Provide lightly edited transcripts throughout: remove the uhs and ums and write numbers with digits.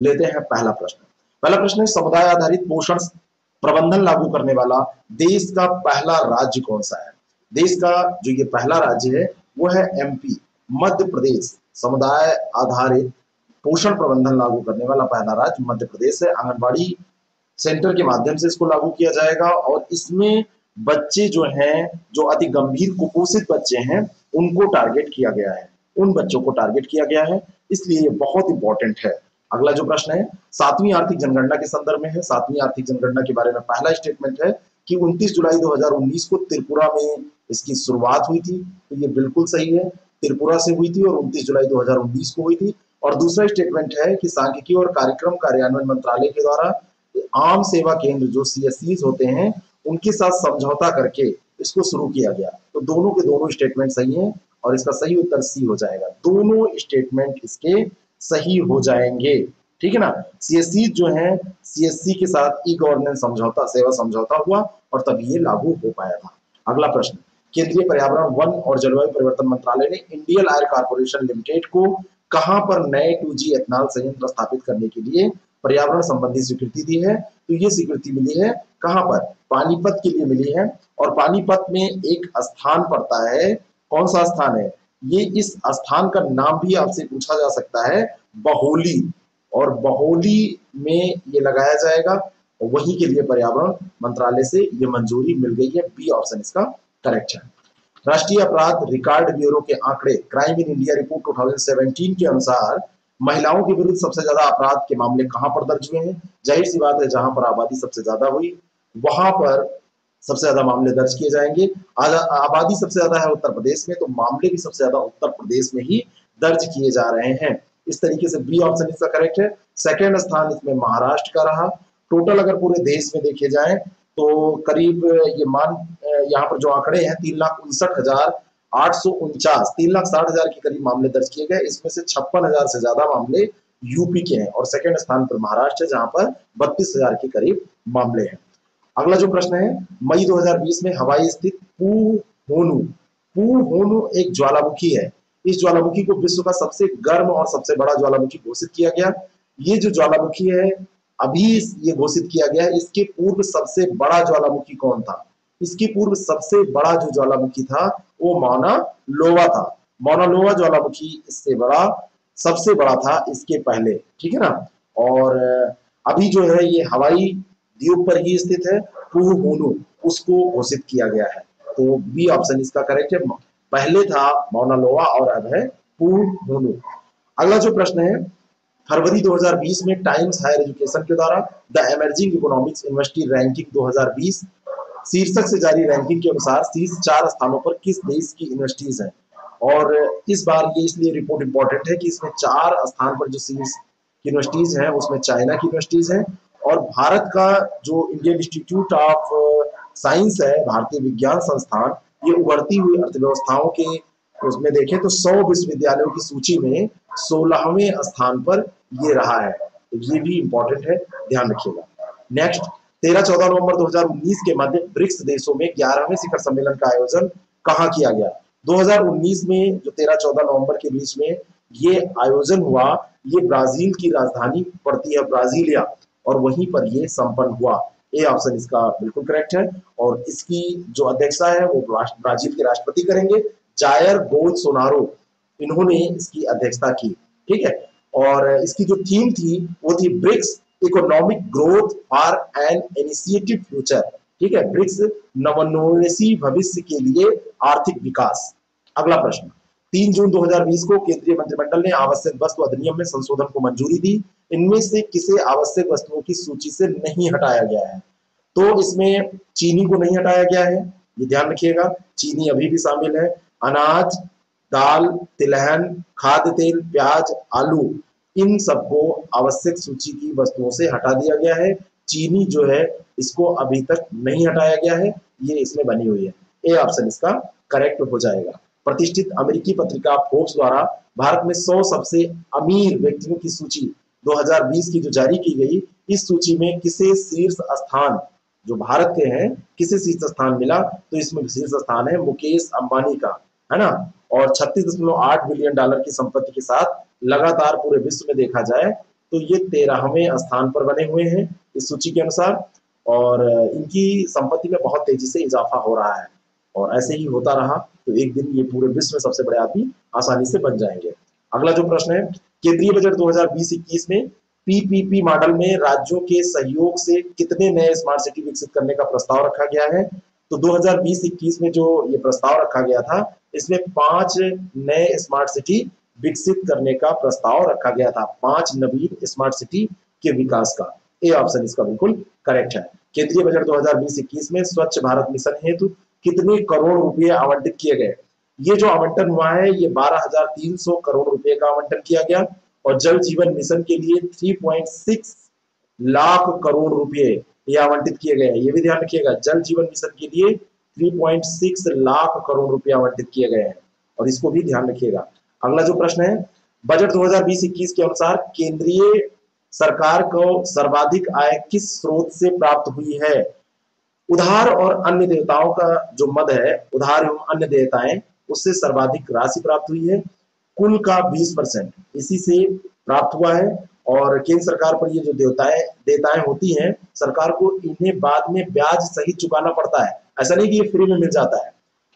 लेते हैं पहला प्रश्न। पहला प्रश्न है, समुदाय आधारित पोषण प्रबंधन लागू करने वाला देश का पहला राज्य कौन सा है? देश का जो ये पहला राज्य है वो है एमपी, मध्य प्रदेश। समुदाय आधारित पोषण प्रबंधन लागू करने वाला पहला राज्य मध्य प्रदेश है। आंगनबाड़ी सेंटर के माध्यम से इसको लागू किया जाएगा और इसमें बच्चे जो हैं, जो अति गंभीर कुपोषित बच्चे हैं, उनको टारगेट किया गया है, उन बच्चों को टारगेट किया गया है, इसलिए ये बहुत इंपॉर्टेंट है। अगला जो प्रश्न है, सातवीं आर्थिक जनगणना के संदर्भ में है। सातवीं आर्थिक जनगणना के बारे में पहला स्टेटमेंट है कि 29 जुलाई 2019 को त्रिपुरा में इसकी शुरुआत हुई थी, तो ये बिल्कुल सही है, त्रिपुरा से हुई थी और 29 जुलाई 2019 को हुई थी। और दूसरा स्टेटमेंट है कि सांख्यिकी और कार्यक्रम कार्यान्वयन मंत्रालय के द्वारा आम सेवा केंद्र जो सीएससीज होते हैं उनके साथ समझौता करके इसको शुरू किया गया। तो दोनों के दोनों स्टेटमेंट सही हैं और इसका सही उत्तर सी हो जाएगा। दोनों स्टेटमेंट इसके सही हो जाएंगे, ठीक है ना। सीएससी जो है, सीएससी के साथ ई गवर्नेंस समझौता, सेवा समझौता हुआ और तभी ये लागू हो पाया था। अगला प्रश्न, केंद्रीय पर्यावरण, वन और जलवायु परिवर्तन मंत्रालय ने इंडियन ऑयल कॉर्पोरेशन लिमिटेड को कहां पर नए 2G एथनॉल संयंत्र स्थापित करने के लिए पर्यावरण संबंधी स्वीकृति दी है? तो ये स्वीकृति मिली है कहां पर? पानीपत के लिए मिली है। और पानीपत में एक स्थान पड़ता है, कौन सा स्थान है ये? इस स्थान का नाम भी आपसे पूछा जा सकता है, बहोली। और बहोली में ये लगाया जाएगा, वही के लिए पर्यावरण मंत्रालय से ये मंजूरी मिल गई है। बी ऑप्शन इसका करेक्ट है। राष्ट्रीय अपराध रिकॉर्ड ब्यूरो के आंकड़े, क्राइम इन इंडिया रिपोर्ट 2017 के अनुसार महिलाओं के विरुद्ध सबसे ज्यादा अपराध के मामले कहां पर दर्ज हुए हैं? जाहिर सी बात है, जहां पर आबादी सबसे ज्यादा हुई वहां पर सबसे ज्यादा मामले दर्ज किए जाएंगे। आबादी सबसे ज्यादा है उत्तर प्रदेश में, तो मामले भी सबसे ज्यादा उत्तर प्रदेश में ही दर्ज किए जा रहे हैं। इस तरीके से बी ऑप्शन इसका करेक्ट है। सेकेंड स्थान इसमें महाराष्ट्र का रहा। टोटल अगर पूरे देश में देखे जाए तो करीब ये यहाँ पर जो आंकड़े हैं 3,59,849, 3,60,000 के करीब मामले दर्ज किए गए। इसमें से 56,000 से ज्यादा मामले यूपी के हैं और सेकेंड स्थान पर महाराष्ट्र है जहां पर 32,000 के करीब मामले हैं। अगला जो प्रश्न है, मई 2020 में हवाई स्थित पू होनु एक ज्वालामुखी है। इस ज्वालामुखी को विश्व का सबसे गर्म और सबसे बड़ा ज्वालामुखी घोषित किया गया। ये जो ज्वालामुखी है अभी ये घोषित किया गया है, इसके पूर्व सबसे बड़ा ज्वालामुखी कौन था? इसके पूर्व सबसे बड़ा जो ज्वालामुखी था वो मौना लोवा था। मौना लोवा ज्वालामुखी इससे बड़ा, सबसे बड़ा था इसके पहले, ठीक है ना। और अभी जो है ये हवाई द्वीप पर ही स्थित है, पुहूनु, उसको घोषित किया गया है। तो बी ऑप्शन इसका करेक्ट है। पहले था मौना लोवा और अब है पुहूनु। अगला जो प्रश्न है, फरवरी 2020 में टाइम्स हायर एजुकेशन के द्वारा the emerging economics university ranking 2020 शीर्षक से जारी रैंकिंग के अनुसार शीर्ष 4 स्थानों पर किस देश की यूनिवर्सिटीज हैं? और इस बार ये इसलिए रिपोर्ट इंपॉर्टेंट है कि इसमें 4 स्थान पर जो शीर्ष यूनिवर्सिटीज हैं उसमें चाइना की यूनिवर्सिटीज हैं और भारत का जो इंडियन इंस्टीट्यूट ऑफ साइंस है, भारतीय विज्ञान संस्थान, ये उभरती हुई अर्थव्यवस्थाओं के उसमें देखें तो 100 विश्वविद्यालयों की सूची में 16वें स्थान पर ये रहा है। तो ये भी इंपॉर्टेंट है, ध्यान रखिएगा। नेक्स्ट, 13-14 नवंबर 2019 के मध्य ब्रिक्स देशों में 11वें शिखर सम्मेलन का आयोजन कहाँ किया गया? 2019 में जो 13-14 नवंबर के बीच में ये आयोजन हुआ, ये ब्राजील की राजधानी पड़ती है ब्राजीलिया, और वहीं पर ये संपन्न हुआ। ए ऑप्शन इसका बिल्कुल करेक्ट है। और इसकी जो अध्यक्षता है वो ब्राजील के राष्ट्रपति करेंगे, जायर बोल्सोनारो, इन्होंने इसकी अध्यक्षता की, ठीक है। और इसकी जो थीम थी वो थी BRICS economic growth for an initiative future, ठीक है, ब्रिक्स नवोन्मेषी भविष्य के लिए आर्थिक विकास। अगला प्रश्न, 3 जून 2020 को केंद्रीय मंत्रिमंडल ने आवश्यक वस्तु अधिनियम में संशोधन को मंजूरी दी। इनमें से किसे आवश्यक वस्तुओं की सूची से नहीं हटाया गया है? तो इसमें चीनी को नहीं हटाया गया है, ये ध्यान रखिएगा, चीनी अभी भी शामिल है। अनाज, दाल, तिलहन, खाद्य तेल, प्याज, आलू, इन सबको आवश्यक सूची की वस्तुओं से हटा दिया गया है। चीनी जो है इसको अभी तक नहीं हटाया गया है, ये इसमें बनी हुई है। ए ऑप्शन इसका करेक्ट हो जाएगा। प्रतिष्ठित अमेरिकी पत्रिका फोर्ब्स द्वारा भारत में 100 सबसे अमीर व्यक्तियों की सूची 2020 की जो जारी की गई, इस सूची में किसे शीर्ष स्थान, जो भारत के हैं, किसे शीर्ष स्थान मिला? तो इसमें शीर्ष स्थान है मुकेश अंबानी का, है ना। और 36.8 बिलियन डॉलर की संपत्ति के साथ लगातार पूरे विश्व में देखा जाए तो ये 13वें स्थान पर बने हुए हैं इस सूची के अनुसार, और इनकी संपत्ति में बहुत तेजी से इजाफा हो रहा है, और ऐसे ही होता रहा तो एक दिन ये पूरे विश्व में सबसे बड़े आदमी आसानी से बन जाएंगे। अगला जो प्रश्न है, केंद्रीय बजट 2020-21 में पीपीपी मॉडल में राज्यों के सहयोग से कितने नए स्मार्ट सिटी विकसित करने का प्रस्ताव रखा गया है? तो 2020-21 में जो ये प्रस्ताव रखा गया था, इसमें 5 नए स्मार्ट सिटी विकसित करने का प्रस्ताव रखा गया था, 5 नवीन स्मार्ट सिटी के विकास का। ए ऑप्शन इसका बिल्कुल करेक्ट है। केंद्रीय बजट 2020-21 में स्वच्छ भारत मिशन हेतु कितने करोड़ रुपए आवंटित किए गए? ये जो आवंटन हुआ है, ये 12,300 करोड़ रुपए का आवंटन किया गया, और जल जीवन मिशन के लिए 3.6 लाख करोड़ रुपए ये आवंटित किए गए हैं। ये भी ध्यान रखिएगा, जल जीवन मिशन के लिए 3.6 लाख करोड़ रुपए आवंटित किए गए हैं, और इसको भी ध्यान रखिएगा। अगला जो प्रश्न है, बजट 2020-21 के अनुसार केंद्रीय सरकार को सर्वाधिक आय किस स्रोत से प्राप्त हुई है? उधार और अन्य देयताओं का जो मद है, उधार एवं अन्य देयताएं, उससे सर्वाधिक राशि प्राप्त हुई है, कुल का 20% इसी से प्राप्त हुआ है। और केंद्र सरकार पर ये जो देयताएं होती हैं, सरकार को इन्हें बाद में ब्याज सहित चुकाना पड़ता है, ऐसा नहीं कि ये फ्री में मिल जाता है।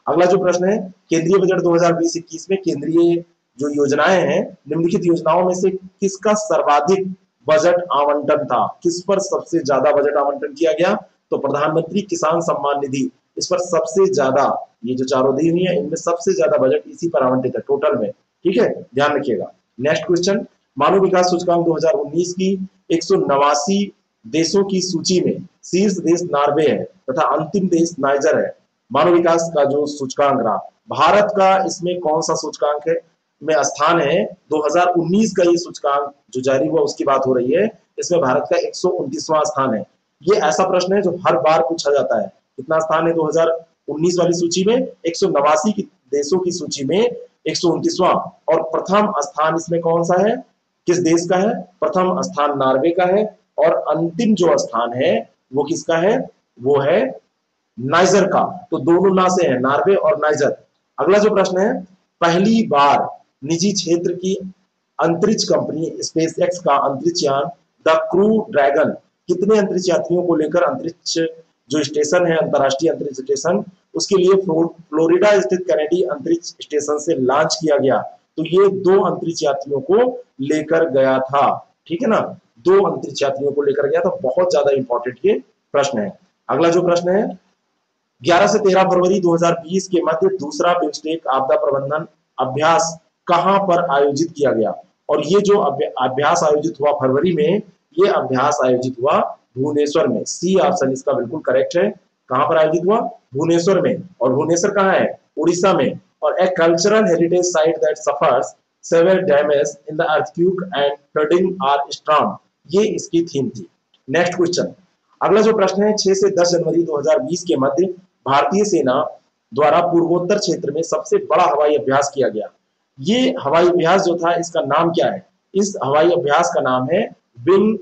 अगला जो प्रश्न है, केंद्रीय बजट 2020-21 में केंद्रीय जो योजनाएं हैं, निम्नलिखित योजनाओं में से किसका सर्वाधिक बजट आवंटन था? किस पर सबसे ज्यादा बजट आवंटन किया गया? तो प्रधानमंत्री किसान सम्मान निधि, इस पर सबसे ज्यादा, ये जो चारों दी हुई है इनमें सबसे ज्यादा बजट इसी पर आवंटित है टोटल में, ठीक है, ध्यान रखिएगा। नेक्स्ट क्वेश्चन, मानव विकास सूचकांक 2019 की 189 देशों की सूची में शीर्ष देश नॉर्वे है तथा अंतिम देश नाइजर है। मानव विकास का जो सूचकांक रहा, भारत का इसमें कौन सा सूचकांक है में स्थान है? 2019 का ये सूचकांक जो जारी हुआ उसकी बात हो रही है, इसमें भारत का 129वां स्थान है। ये ऐसा प्रश्न है जो हर बार पूछा जाता है, कितना स्थान है 2019 वाली सूची में? 189 देशों की सूची में 129वां, और प्रथम स्थान इसमें कौन सा है, किस देश का है? प्रथम स्थान नॉर्वे का है, और अंतिम जो स्थान है वो किसका है? वो है नाइजर का। तो दोनों ना से है, नॉर्वे और नाइजर। अगला जो प्रश्न है, पहली बार निजी क्षेत्र की अंतरिक्ष कंपनी स्पेस एक्स का अंतरिक्ष यान द क्रू ड्रैगन कितने अंतरिक्ष यात्रियों को लेकर अंतरिक्ष जो स्टेशन है, अंतरराष्ट्रीय अंतरिक्ष स्टेशन, उसके लिए फ्लोरिडा स्थित कैनेडी अंतरिक्ष स्टेशन से लॉन्च किया गया? तो ये 2 अंतरिक्ष यात्रियों को लेकर गया था, ठीक है ना, 2 अंतरिक्ष यात्रियों को लेकर गया था। बहुत ज्यादा इंपॉर्टेंट ये प्रश्न है। अगला जो प्रश्न है, 11 से 13 फरवरी 2020 के मध्य दूसरा बिम्स्टेक आपदा प्रबंधन अभ्यास कहां पर आयोजित किया गया? और ये जो अभ्यास आयोजित हुआ फरवरी में, ये अभ्यास आयोजित हुआ भुवनेश्वर में। सी ऑप्शन इसका बिल्कुल करेक्ट है। कहां पर आयोजित हुआ? भुवनेश्वर में। और भुवनेश्वर कहां है? उड़ीसा में। और a cultural heritage site that suffers severe damage in the earthquake and flooding are strong, ये इसकी थीम थी। नेक्स्ट क्वेश्चन, अगला जो प्रश्न है, 6 से 10 जनवरी 2020 के मध्य भारतीय सेना द्वारा पूर्वोत्तर क्षेत्र में सबसे बड़ा हवाई अभ्यास किया गया। ये हवाई अभ्यास जो था, इसका नाम क्या है? इस हवाई अभ्यास का नाम है विंग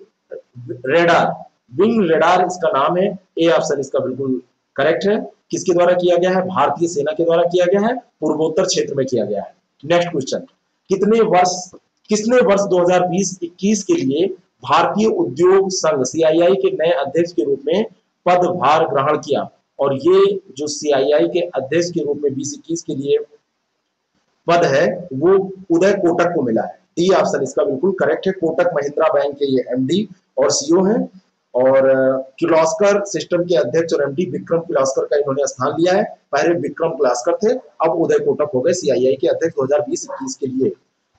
रेडार। विंग रेडार इसका नाम है। ए ऑप्शन इसका बिल्कुल करेक्ट है। किसके द्वारा किया गया है? भारतीय सेना के द्वारा किया गया है, पूर्वोत्तर क्षेत्र में किया गया है। नेक्स्ट क्वेश्चन, किसने वर्ष 2020-21 के लिए भारतीय उद्योग संघ सीआईआई के नए अध्यक्ष के रूप में पदभार ग्रहण किया? और ये जो सीआईआई के अध्यक्ष के रूप में 2021 के लिए पद है, वो उदय कोटक को मिला है। डी ऑप्शन इसका बिल्कुल करेक्ट है। कोटक महिंद्रा बैंक के ये एमडी और सीईओ हैं, और किर्लोस्कर सिस्टम के अध्यक्ष और एमडी विक्रम किर्लोस्कर का इन्होंने स्थान लिया है। पहले विक्रम किर्लोस्कर थे, अब उदय कोटक हो गए सीआईआई के अध्यक्ष 2020-21 के लिए।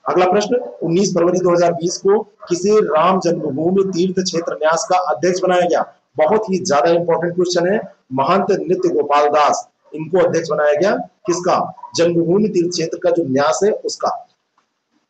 अगला प्रश्न, 19 फरवरी 2020 को किसे राम जन्मभूमि तीर्थ क्षेत्र न्यास का अध्यक्ष बनाया गया? बहुत ही ज्यादा इंपॉर्टेंट क्वेश्चन है। महंत नित्य गोपाल दास, इनको अध्यक्ष बनाया गया। किसका? जन्मभूमि तीर्थ क्षेत्र का जो न्यास है उसका।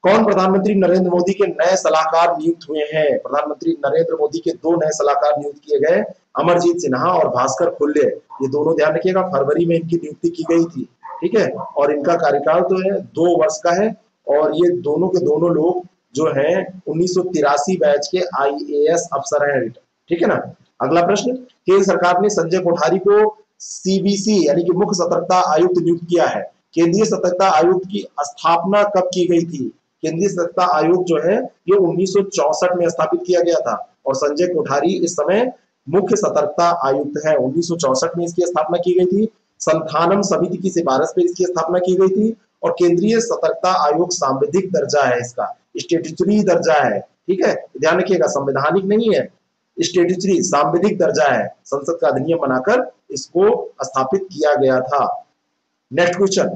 कौन प्रधानमंत्री नरेंद्र मोदी के नए सलाहकार नियुक्त हुए हैं? प्रधानमंत्री नरेंद्र मोदी के 2 नए सलाहकार नियुक्त किए गए, अमरजीत सिन्हा और भास्कर खुल्ले। ये दोनों ध्यान रखिएगा, फरवरी में इनकी नियुक्ति की गई थी, ठीक है। और इनका कार्यकाल तो है 2 वर्ष का है, और ये दोनों के दोनों लोग जो हैं 1983 बैच के आईएएस अफसर हैं, ठीक है ना। अगला प्रश्न, केंद्र सरकार ने संजय कोठारी को सीबीसी यानी कि मुख्य सतर्कता आयुक्त नियुक्त किया है। केंद्रीय सतर्कता आयुक्त की स्थापना कब की गई थी? केंद्रीय सतर्कता आयोग जो है ये 1964 में स्थापित किया गया था और संजय कोठारी इस समय मुख्य सतर्कता आयुक्त है। 1964 में इसकी स्थापना की गई थी। संथानम समिति की सिफारिश पे इसकी स्थापना की गई थी और केंद्रीय सतर्कता आयोग सांविधिक दर्जा है, इसका स्टेट्यूटरी दर्जा है। ठीक है, ध्यान रखिएगा, संवैधानिक नहीं है, स्टेट्यूटरी सांविधिक दर्जा है। संसद का अधिनियम बनाकर इसको स्थापित किया गया था। नेक्स्ट क्वेश्चन,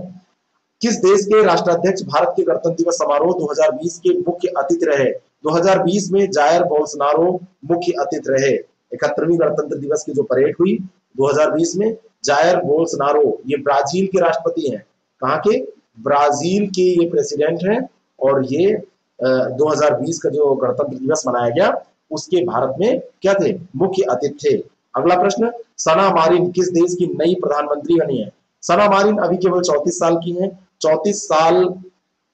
किस देश के राष्ट्राध्यक्ष भारत के गणतंत्र दिवस समारोह 2020 के मुख्य अतिथि रहे? 2020 में जायर बोल्सोनारो मुख्य अतिथि रहे। 71वीं गणतंत्र दिवस की जो परेड हुई 2020 में, जायर बोल्सोनारो ये ब्राजील के राष्ट्रपति हैं। कहाँ के? ब्राजील के ये प्रेसिडेंट हैं और ये 2020 का जो गणतंत्र दिवस मनाया गया उसके भारत में क्या थे? मुख्य अतिथि थे। अगला प्रश्न, सना मारिन किस देश की नई प्रधानमंत्री बनी है? सना मारिन अभी केवल 34 साल की हैं। 34 साल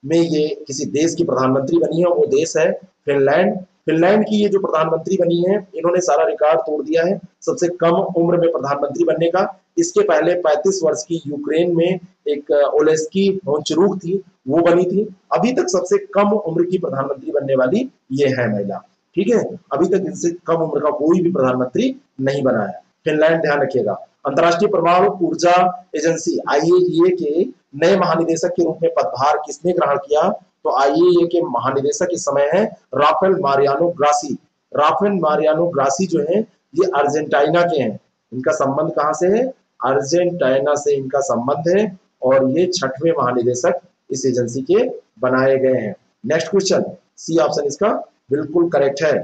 में ये किसी देश की प्रधानमंत्री बनी है, वो देश है फिनलैंड। फिनलैंड की ये जो प्रधानमंत्री बनी है, इन्होंने सारा रिकॉर्ड तोड़ दिया है सबसे कम उम्र में प्रधानमंत्री बनने का। इसके पहले 35 वर्ष की यूक्रेन में एक ओलेस्की होंचरुक थी, वो बनी थी। अभी तक सबसे कम उम्र की प्रधानमंत्री बनने वाली ये है महिला। ठीक है, अभी तक इनसे कम उम्र का कोई भी प्रधानमंत्री नहीं बना है। फिनलैंड, ध्यान रखिएगा। अंतर्राष्ट्रीय परमाणु ऊर्जा एजेंसी आईएईए के नए महानिदेशक के रूप में पदभार किसने ग्रहण किया? तो आईएईए के महानिदेशक इस समय है Rafael Mariano Grossi. Rafael Mariano Grossi जो है ये अर्जेंटीना के हैं। इनका संबंध कहां से है? अर्जेंटीना से इनका संबंध है और ये 6वें महानिदेशक इस एजेंसी के बनाए गए हैं। नेक्स्ट क्वेश्चन, सी ऑप्शन इसका बिल्कुल करेक्ट है।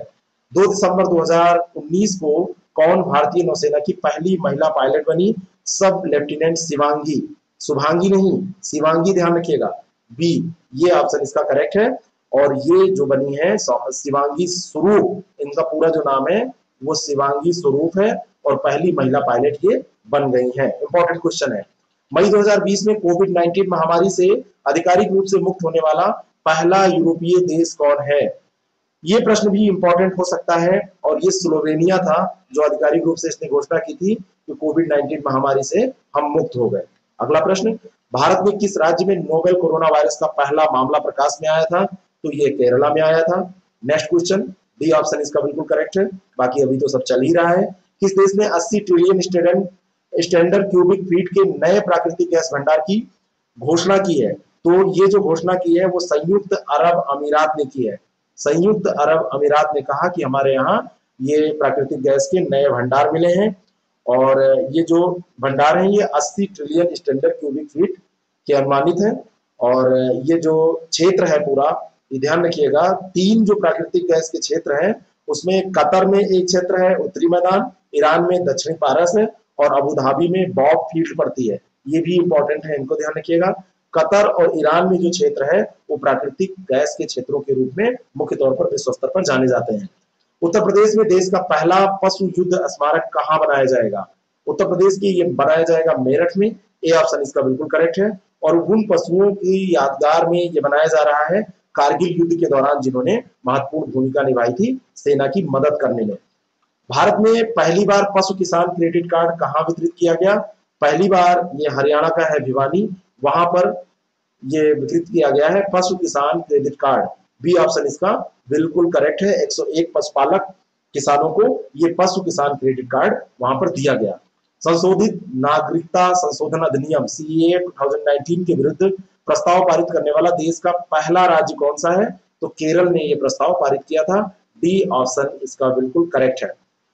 2 दिसंबर 2019 को कौन भारतीय नौसेना की पहली महिला पायलट बनी? सब लेफ्टिनेंट शिवांगी, शुभांगी नहीं, शिवांगी, ध्यान रखिएगा। बी, ये ऑप्शन इसका करेक्ट है। और ये जो बनी है शिवांगी स्वरूप, इनका पूरा जो नाम है वो शिवांगी स्वरूप है और पहली महिला पायलट ये बन गई हैं। इंपॉर्टेंट क्वेश्चन है। मई 2020 में कोविड-19 महामारी से आधिकारिक रूप से मुक्त होने वाला पहला यूरोपीय देश कौन है? ये प्रश्न भी इंपॉर्टेंट हो सकता है और ये स्लोवेनिया था जो आधिकारिक रूप से इसने घोषणा की थी कि कोविड-19 महामारी से हम मुक्त हो गए। अगला प्रश्न, भारत में किस राज्य में नोवेल कोरोना वायरस का पहला मामला प्रकाश में आया था? तो ये केरला में आया था। नेक्स्ट क्वेश्चन, डी ऑप्शन इसका बिल्कुल करेक्ट है। बाकी अभी तो सब चल ही रहा है। किस देश ने 80 ट्रिलियन स्टैंडर्ड क्यूबिक फीट के नए प्राकृतिक गैस भंडार की घोषणा की है? तो ये जो घोषणा की है वो संयुक्त अरब अमीरात ने की है। संयुक्त अरब अमीरात ने कहा कि हमारे यहाँ ये प्राकृतिक गैस के नए भंडार मिले हैं और ये जो भंडार हैं ये 80 ट्रिलियन स्टैंडर्ड क्यूबिक फीट के अनुमानित है। और ये जो क्षेत्र है पूरा, ये ध्यान रखिएगा, 3 जो प्राकृतिक गैस के क्षेत्र हैं उसमें कतर में एक क्षेत्र है उत्तरी मैदान, ईरान में दक्षिणी पारस है और अबू धाबी में बॉब फील्ड पड़ती है। ये भी इंपॉर्टेंट है, इनको ध्यान रखिएगा। कतर और ईरान में जो क्षेत्र है वो प्राकृतिक गैस के क्षेत्रों के रूप में मुख्य तौर पर विश्व स्तर पर जाने जाते हैं। उत्तर प्रदेश में देश का पहला पशु युद्ध स्मारक कहाँ बनाया जाएगा? उत्तर प्रदेश की ये बनाया जाएगा मेरठ में। ए ऑप्शन इसका बिल्कुल करेक्ट है। और उन पशुओं की यादगार में ये बनाया जा रहा है कारगिल युद्ध के दौरान जिन्होंने महत्वपूर्ण भूमिका निभाई थी सेना की मदद करने में। भारत में पहली बार पशु किसान क्रेडिट कार्ड कहाँ वितरित किया गया? पहली बार ये हरियाणा का है भिवानी, वहां पर ये वितरित किया गया है पशु किसान क्रेडिट कार्ड। बी ऑप्शन इसका बिल्कुल करेक्ट है। 101 पशुपालक किसानों को ये पशु किसान क्रेडिट कार्ड वहां पर दिया गया। संशोधित नागरिकता संशोधन अधिनियम सीएए 2019 के विरुद्ध प्रस्ताव पारित करने वाला देश का पहला राज्य कौन सा है? तो केरल ने यह प्रस्ताव पारित किया था। डी ऑप्शन इसका बिल्कुल करेक्ट है।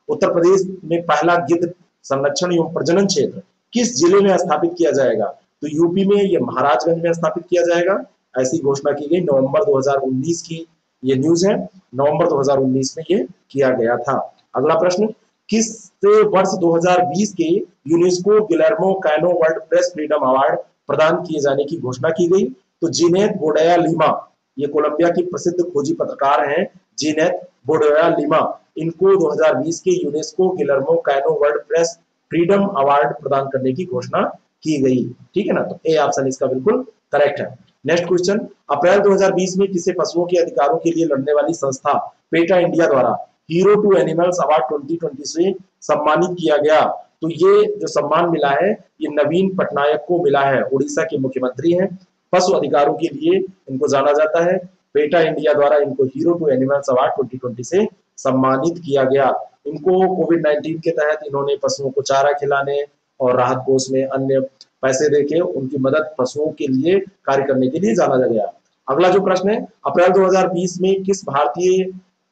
उत्तर प्रदेश में पहला गिद्ध संरक्षण एवं प्रजनन क्षेत्र किस जिले में स्थापित किया जाएगा? तो यूपी में ये महाराजगंज में स्थापित किया जाएगा, ऐसी घोषणा की गई। नवंबर 2019 की ये न्यूज है, नवंबर 2019 में ये किया गया था। अगला प्रश्न, किस वर्ष 2020 के UNESCO Guillermo Cano world press freedom award प्रदान किए जाने की घोषणा की गई? तो जीनेत बोडेया लिमा, ये कोलंबिया की प्रसिद्ध खोजी पत्रकार हैं जीनेत बोडेया लिमा, इनको 2020 के UNESCO Guillermo Cano world press freedom award प्रदान करने की घोषणा की गई। ठीक है ना, तो ए ऑप्शन इसका बिल्कुल करेक्ट है। नेक्स्ट क्वेश्चन, अप्रैल 2020 में किसे पशुओं के अधिकारों के लिए लड़ने वाली संस्था पेटा इंडिया द्वारा हीरो टू एनिमल्स अवार्ड 2020 से सम्मानित किया गया? तो ये जो सम्मान मिला है ये नवीन पटनायक को मिला है, उड़ीसा के मुख्यमंत्री हैं। पशु अधिकारों के लिए इनको जाना जाता है। पेटा इंडिया द्वारा इनको हीरो टू एनिमल्स अवार्ड 2020 से सम्मानित किया गया। इनको कोविड-19 के तहत इन्होंने पशुओं को चारा खिलाने और राहत कोष में अन्य पैसे देके उनकी मदद पशुओं के लिए कार्य करने के लिए जाना गया। अगला जो प्रश्न है, अप्रैल 2020 में किस भारतीय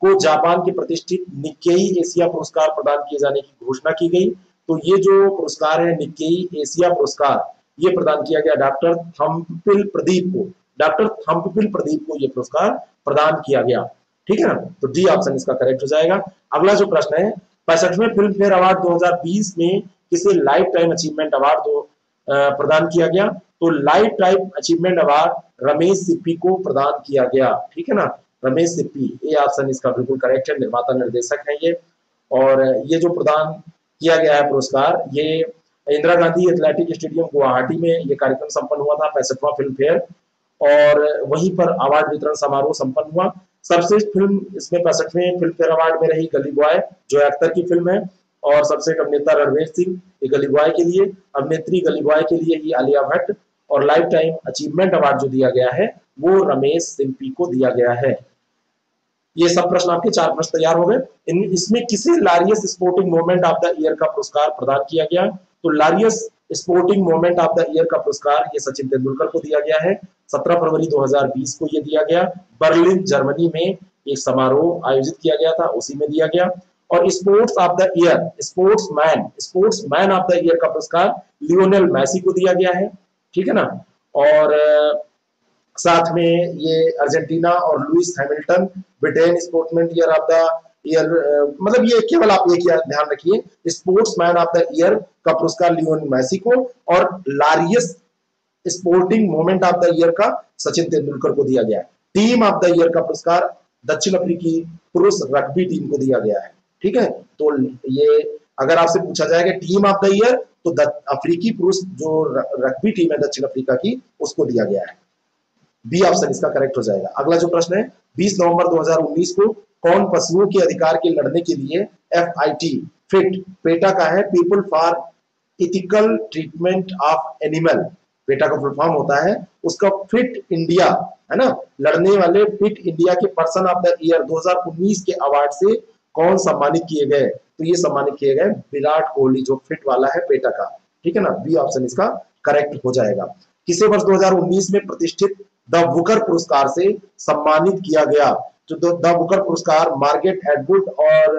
को जापान के प्रतिष्ठित निक्केई एशिया पुरस्कार प्रदान किए जाने की घोषणा की गई? तो ये जो पुरस्कार है निक्केई एशिया पुरस्कार, ये प्रदान किया गया डॉक्टर थम्पपिल प्रदीप को। डॉक्टर थम्पपिल प्रदीप को ये पुरस्कार प्रदान किया गया। ठीक है ना, तो डी ऑप्शन इसका करेक्ट हो जाएगा। अगला जो प्रश्न है, 65वें फिल्म फेयर अवार्ड 2020 में किसे लाइफ टाइम अचीवमेंट अवार्ड प्रदान किया गया? तो life time achievement award Ramesh Sippy को प्रदान किया गया। ठीक है ना, रमेश सिप्पी, ये ऑप्शन इसका बिल्कुल करेक्ट है, निर्माता निर्देशक है ये। और ये जो प्रदान किया गया है पुरस्कार, ये इंदिरा गांधी एथलेटिक स्टेडियम गुवाहाटी में ये कार्यक्रम संपन्न हुआ था, 65वां फिल्म फेयर, और वहीं पर अवार्ड वितरण समारोह संपन्न हुआ। सर्वश्रेष्ठ फिल्म इसमें 65वें फिल्म फेयर अवार्ड में रही गली बॉय, जो अख्तर की फिल्म है, और सबसे अभिनेता रणवीर सिंह ये गली बॉय के लिए, अभिनेत्री गली बॉय के लिए ही आलिया भट्ट, और लाइफ टाइम अचीवमेंट अवार्ड जो दिया गया है वो रमेश सिप्पी को दिया गया है। ये सब प्रश्न आपके 4 प्रश्न तैयार हो गए। इसमें किसे Laureus sporting moment of the year का पुरस्कार प्रदान किया गया? तो Laureus sporting moment of the year का पुरस्कार ये सचिन तेंदुलकर को दिया गया है। 17 फरवरी 2020 को ये दिया गया, बर्लिन जर्मनी में एक समारोह आयोजित किया गया था, उसी में दिया गया। और sports of the year, sportsman of the year का पुरस्कार लियोनेल मेसी को दिया गया है। ठीक है ना, और साथ में ये अर्जेंटीना और Lewis Hamilton Britain sportsman year of the year, मतलब ये केवल आप एक ध्यान रखिए, स्पोर्ट्समैन ऑफ द ईयर का पुरस्कार लियोनेल मेसी को, और Laureus sporting moment of the year का सचिन तेंदुलकर को दिया गया है। टीम ऑफ द ईयर का पुरस्कार दक्षिण अफ्रीकी पुरुष रग्बी टीम को दिया गया है। ठीक है, तो ये अगर आपसे पूछा जाएगा टीम ऑफ द ईयर, तो अफ्रीकी पुरुष जो रग्बी टीम है दक्षिण अफ्रीका की, उसको दिया गया है। बी ऑप्शन इसका करेक्ट हो जाएगा। अगला जो प्रश्न है, 20 नवंबर 2019 को कौन पशुओं के अधिकार के लड़ने के लिए फिट पेटा का है, people for ethical treatment of animal, PETA का फुल फॉर्म होता है उसका फिट इंडिया, है ना, लड़ने वाले फिट इंडिया के पर्सन ऑफ द ईयर 2019 के अवार्ड से कौन सम्मानित किए गए? तो ये सम्मानित किए गए विराट कोहली, जो फिट वाला है पेटा का। ठीक है ना, बी ऑप्शन इसका करेक्ट हो जाएगा। किसे वर्ष 2019 में प्रतिष्ठित द बुकर पुरस्कार से सम्मानित किया गया? तो द बुकर पुरस्कार मार्गरेट एटवुड और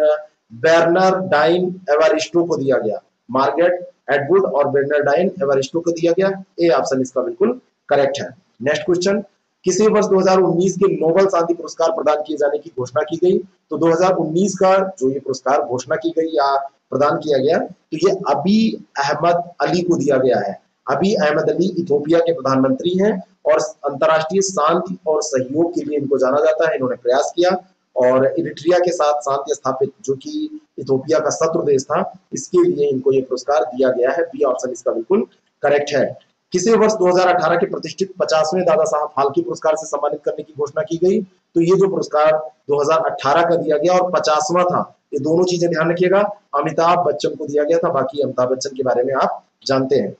बेर्नार्डाइन एवारिस्टो को दिया गया। मार्गरेट एटवुड और बेर्नार्डाइन एवारिस्टो को दिया गया। ए ऑप्शन इसका बिल्कुल करेक्ट है। नेक्स्ट क्वेश्चन, किसी वर्ष 2019 के नोबेल शांति पुरस्कार प्रदान किए जाने की घोषणा की गई? तो 2019 का जो ये पुरस्कार घोषणा की गई या प्रदान किया गया, तो ये अबी अहमद अली को दिया गया है। अबी अहमद अली इथोपिया के प्रधानमंत्री हैं और अंतर्राष्ट्रीय शांति और सहयोग के लिए इनको जाना जाता है। इन्होंने प्रयास किया और इरिट्रिया के साथ शांति स्थापित, जो कि इथोपिया का शत्रु देश था, इसके लिए इनको ये पुरस्कार दिया गया है। बी ऑप्शन इसका बिल्कुल करेक्ट है। किसे वर्ष 2018 के प्रतिष्ठित 50वें दादा साहब फाल्के पुरस्कार से सम्मानित करने की घोषणा की गई? तो ये जो पुरस्कार 2018 का दिया गया और 50वां था, ये दोनों चीजें ध्यान रखिएगा, अमिताभ बच्चन को दिया गया था। बाकी अमिताभ बच्चन के बारे में आप जानते हैं।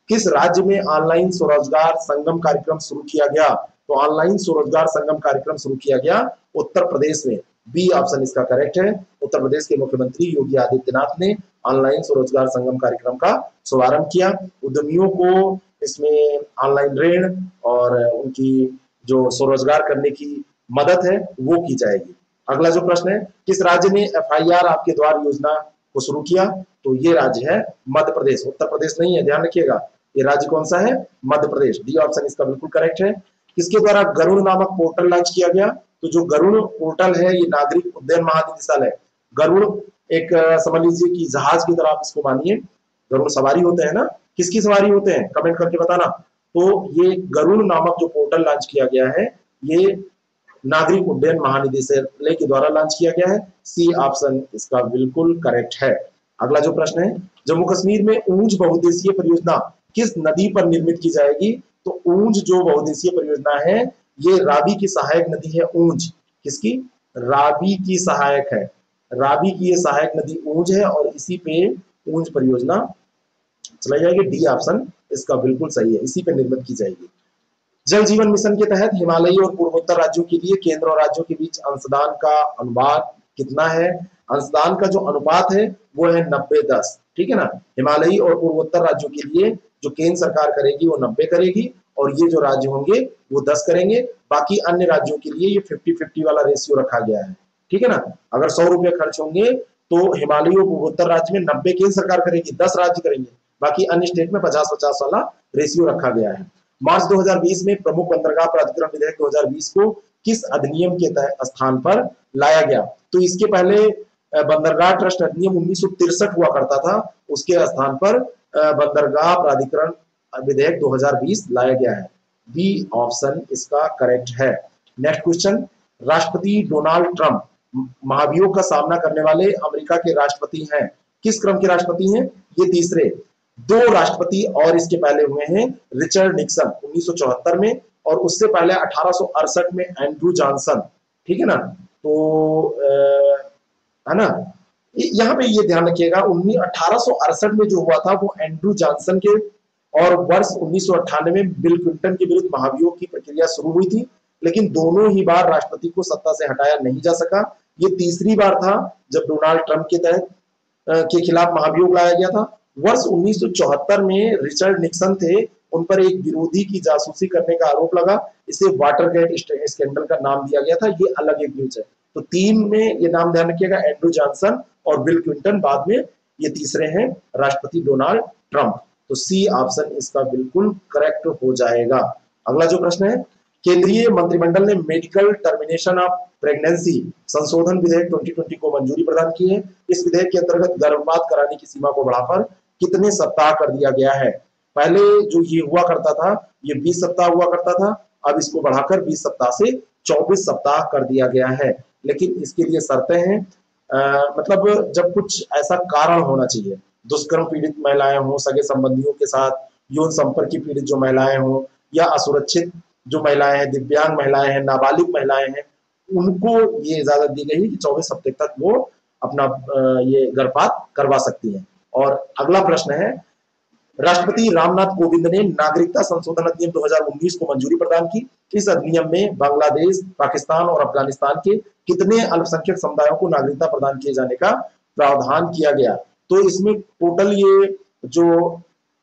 किस राज्य में ऑनलाइन स्वरोजगार संगम कार्यक्रम शुरू किया गया? तो ऑनलाइन स्वरोजगार संगम कार्यक्रम शुरू किया गया उत्तर प्रदेश में। बी ऑप्शन इसका करेक्ट है। उत्तर प्रदेश के मुख्यमंत्री योगी आदित्यनाथ ने ऑनलाइन स्वरोजगार संगम कार्यक्रम का शुभारंभ किया। उद्यमियों को इसमें ऑनलाइन ऋण और उनकी जो स्वरोजगार करने की मदद है वो की जाएगी। अगला जो प्रश्न है, किस राज्य ने FIR आपके द्वार योजना को शुरू किया? तो ये राज्य है मध्य प्रदेश, उत्तर प्रदेश नहीं है, ध्यान रखिएगा। ये राज्य कौन सा है? मध्य प्रदेश। डी ऑप्शन इसका बिल्कुल करेक्ट है। किसके द्वारा गरुड़ नामक पोर्टल लॉन्च किया गया? तो जो गरुड़ पोर्टल है ये नागरिक उड्डयन महानिदेशालय, गरुड़ एक समझ लीजिए कि जहाज की तरह आप इसको मानिए, गरुड़ सवारी होते हैं ना, किसकी सवारी होते हैं कमेंट करके बताना। तो ये गरुड़ नामक जो पोर्टल लॉन्च किया गया है ये नागरिक उड्डयन महानिदेशालय के द्वारा लॉन्च किया गया है। सी ऑप्शन इसका बिल्कुल करेक्ट है। अगला जो प्रश्न है, जम्मू कश्मीर में ऊंच बहुउद्देशीय परियोजना किस नदी पर निर्मित की जाएगी? तो ऊंच जो बहुउद्देशीय परियोजना है ये रावी की सहायक नदी है। ऊंच किसकी? रावी की सहायक है। रावी की ये सहायक नदी ऊंच है और इसी पे ऊंच परियोजना चलाई जाएगी। डी ऑप्शन इसका बिल्कुल सही है, इसी पे निर्मित की जाएगी। जल जीवन मिशन के तहत हिमालयी और पूर्वोत्तर राज्यों के लिए केंद्र और राज्यों के बीच अंशदान का अनुपात कितना है? अंशदान का जो अनुपात है वो है 90-10, ठीक है ना। हिमालयी और पूर्वोत्तर राज्यों के लिए जो केंद्र सरकार करेगी वो 90 करेगी, और ये जो राज्य होंगे वो 10 करेंगे। बाकी अन्य राज्यों के लिए ये 50-50 वाला रेशियो रखा गया है, ठीक है ना। अगर 100 रुपए खर्च होंगे तो हिमालयी और पूर्वोत्तर राज्य में 90 केंद्र सरकार करेगी, 10 राज्य करेंगे, बाकी अन्य स्टेट में 50-50 वाला रेशियो रखा गया है। मार्च 2020 में प्रमुख बंदरगाह प्राधिकरण विधेयक 2020 को किस अधिनियम के तहत स्थान पर लाया गया? तो इसके पहले बंदरगाह ट्रस्ट अधिनियम 1963 हुआ करता था, उसके स्थान पर बंदरगाह प्राधिकरण विधेयक 2020 लाया गया है। बी ऑप्शन इसका करेक्ट है। नेक्स्ट क्वेश्चन, राष्ट्रपति डोनाल्ड ट्रंप महाभियोग का सामना करने वाले अमेरिका के राष्ट्रपति हैं। किस क्रम के राष्ट्रपति हैं? ये तीसरे। दो राष्ट्रपति और इसके पहले हुए हैं, रिचर्ड निक्सन 1974 में, और उससे पहले 1868 में एंड्रू जॉनसन, ठीक है ना। तो है ना, यहाँ पे ये ध्यान रखिएगा 1868 में जो हुआ था वो एंड्रू जॉनसन के, और वर्ष 1998 में बिल क्लिंटन के विरुद्ध महाभियोग की प्रक्रिया शुरू हुई थी, लेकिन दोनों ही बार राष्ट्रपति को सत्ता से हटाया नहीं जा सका। ये तीसरी बार था जब डोनाल्ड ट्रंप के तहत के खिलाफ महाभियोग लाया गया था। वर्ष 1974 में रिचर्ड निक्सन थे, उन पर एक विरोधी की जासूसी करने का आरोप लगा, इसे वाटरगेट स्कैंडल का नाम दिया गया था। ये अलग एक न्यूज है। तो 3 में ये नाम ध्यान रखिएगा, एंड्रू जॉनसन और बिल क्लिंटन, बाद में ये तीसरे हैं राष्ट्रपति डोनाल्ड ट्रंप। तो सी ऑप्शन इसका बिल्कुल करेक्ट हो जाएगा। अगला जो प्रश्न है, केंद्रीय मंत्रिमंडल ने मेडिकल टर्मिनेशन ऑफ प्रेगनेंसी संशोधन विधेयक 2020 को मंजूरी प्रदान की है। इस विधेयक के अंतर्गत गर्भपात कराने की सीमा को बढ़ाकर कितने सप्ताह कर दिया गया है? पहले जो ये हुआ करता था ये 20 सप्ताह हुआ करता था, अब इसको बढ़ाकर 20 सप्ताह से 24 सप्ताह कर दिया गया है। लेकिन इसके लिए शर्तें हैं, मतलब जब कुछ ऐसा कारण होना चाहिए, दुष्कर्म पीड़ित महिलाएं हों, सगे संबंधियों के साथ यौन संपर्क की पीड़ित जो महिलाएं हों, या असुरक्षित जो महिलाएं हैं, दिव्यांग महिलाएं हैं, नाबालिग महिलाएं हैं, उनको ये इजाजत दी गई कि 24 हफ्ते तक वो अपना ये गर्भपात करवा सकती हैं। और अगला प्रश्न है, राष्ट्रपति रामनाथ कोविंद ने नागरिकता संशोधन अधिनियम 2019 को मंजूरी प्रदान की। इस अधिनियम में बांग्लादेश, पाकिस्तान और अफगानिस्तान के कितने अल्पसंख्यक समुदायों को नागरिकता प्रदान किए जाने का प्रावधान किया गया? तो इसमें टोटल ये जो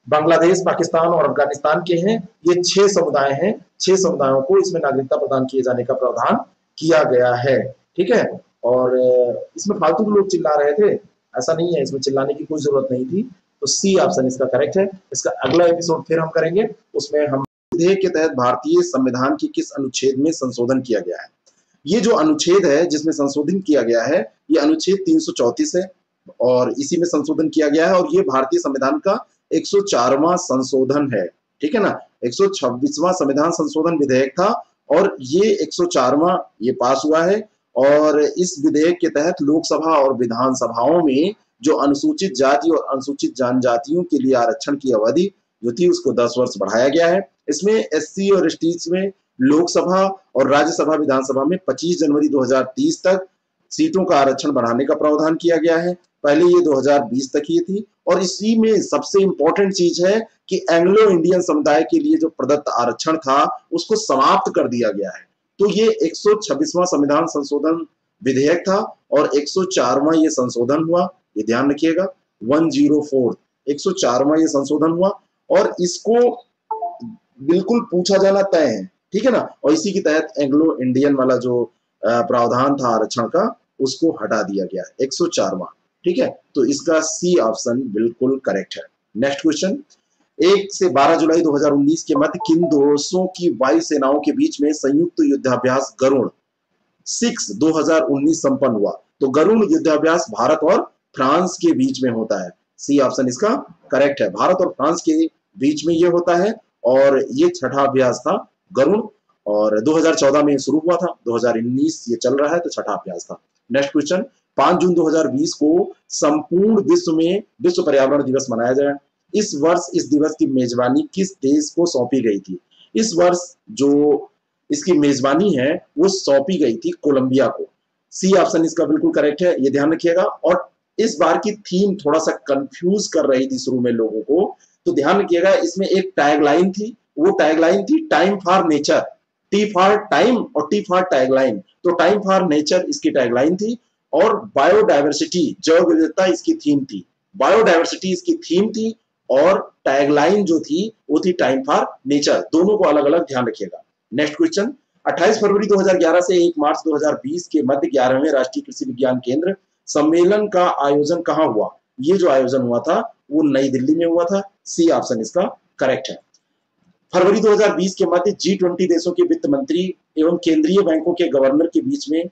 बांग्लादेश, पाकिस्तान और अफगानिस्तान के हैं, ये 6 समुदाय हैं। 6 समुदायों को इसमें नागरिकता प्रदान किए जाने का प्रावधान किया गया है, ठीक है। और इसमें फालतू लोग चिल्ला रहे थे, ऐसा नहीं है, इसमें चिल्लाने की कोई जरूरत नहीं थी। तो सी ऑप्शन इसका करेक्ट है। इसका अगला एपिसोड फिर हम करेंगे, उसमें हम विधेयक के तहत भारतीय संविधान के किस अनुच्छेद में संशोधन किया गया है। ये जो अनुच्छेद है जिसमें संशोधन किया गया है, ये अनुच्छेद 334 है, और इसी में संशोधन किया गया है, और ये भारतीय संविधान का 104वां संशोधन है, ठीक है ना। 126वां संविधान संशोधन विधेयक था, और ये 104वां ये पास हुआ है। और इस विधेयक के तहत लोकसभा और विधानसभाओं में जो अनुसूचित जाति और अनुसूचित जनजातियों के लिए आरक्षण की अवधि जो थी उसको 10 वर्ष बढ़ाया गया है। इसमें एससी और एसटी में लोकसभा और राज्यसभा विधानसभा में 25 जनवरी 2030 तक सीटों का आरक्षण बढ़ाने का प्रावधान किया गया है। पहले ये 2020 तक ही थी। और इसी में सबसे इंपॉर्टेंट चीज है कि एंग्लो इंडियन समुदाय के लिए जो प्रदत्त आरक्षण था उसको समाप्त कर दिया गया है। तो ये 126वां संविधान संशोधन विधेयक था, और 104वां ये संशोधन हुआ, ये ध्यान रखिएगा। 104 104वां ये संशोधन हुआ, और इसको बिल्कुल पूछा जाना तय है, ठीक है ना। और इसी के तहत एंग्लो इंडियन वाला जो प्रावधान था आरक्षण का, उसको हटा दिया गया, 104वां, ठीक है। तो इसका सी ऑप्शन बिल्कुल करेक्ट है। नेक्स्ट क्वेश्चन, 1 से 12 जुलाई 2019 के मध्य किन देशों की वायु सेनाओं के बीच में संयुक्त युद्धाभ्यास गरुड़ 6 2019 संपन्न हुआ? तो गरुड़ युद्धाभ्यास भारत और फ्रांस के बीच में होता है। सी ऑप्शन इसका करेक्ट है, भारत और फ्रांस के बीच में ये होता है, और ये छठा अभ्यास था गरुड़, और 2014 में शुरू हुआ था, 2019 ये चल रहा है, तो छठा अभ्यास था। नेक्स्ट क्वेश्चन, 5 जून 2020 को संपूर्ण विश्व में विश्व पर्यावरण दिवस मनाया जाए। इस वर्ष इस दिवस की मेजबानी किस देश को सौंपी गई थी? इस वर्ष जो इसकी मेजबानी है वो सौंपी गई थी कोलंबिया को। सी ऑप्शन इसका बिल्कुल करेक्ट है, ये ध्यान रखिएगा। और इस बार की थीम थोड़ा सा कंफ्यूज कर रही थी शुरू में लोगों को, तो ध्यान रखिएगा, इसमें एक टैगलाइन थी वो टैगलाइन थी time for nature, T for time और टी फॉर टैगलाइन। तो टाइम फॉर नेचर इसकी टैगलाइन थी और बायोडायवर्सिटी जैव विविधता इसकी थीम थी। बायोडायवर्सिटी इसकी थीम थी और टैगलाइन जो थी वो थी टाइम फॉर नेचर। दोनों को अलग अलग ध्यान रखिएगा। नेक्स्ट क्वेश्चन, 28 फरवरी 2011 से 1 मार्च 2020 के मध्य 11वें राष्ट्रीय कृषि विज्ञान केंद्र सम्मेलन का आयोजन कहां हुआ? ये जो आयोजन हुआ था वो नई दिल्ली में हुआ था। सी ऑप्शन इसका करेक्ट है। फरवरी 2020 के मध्य G20 देशों के वित्त मंत्री एवं केंद्रीय बैंकों के गवर्नर के बीच में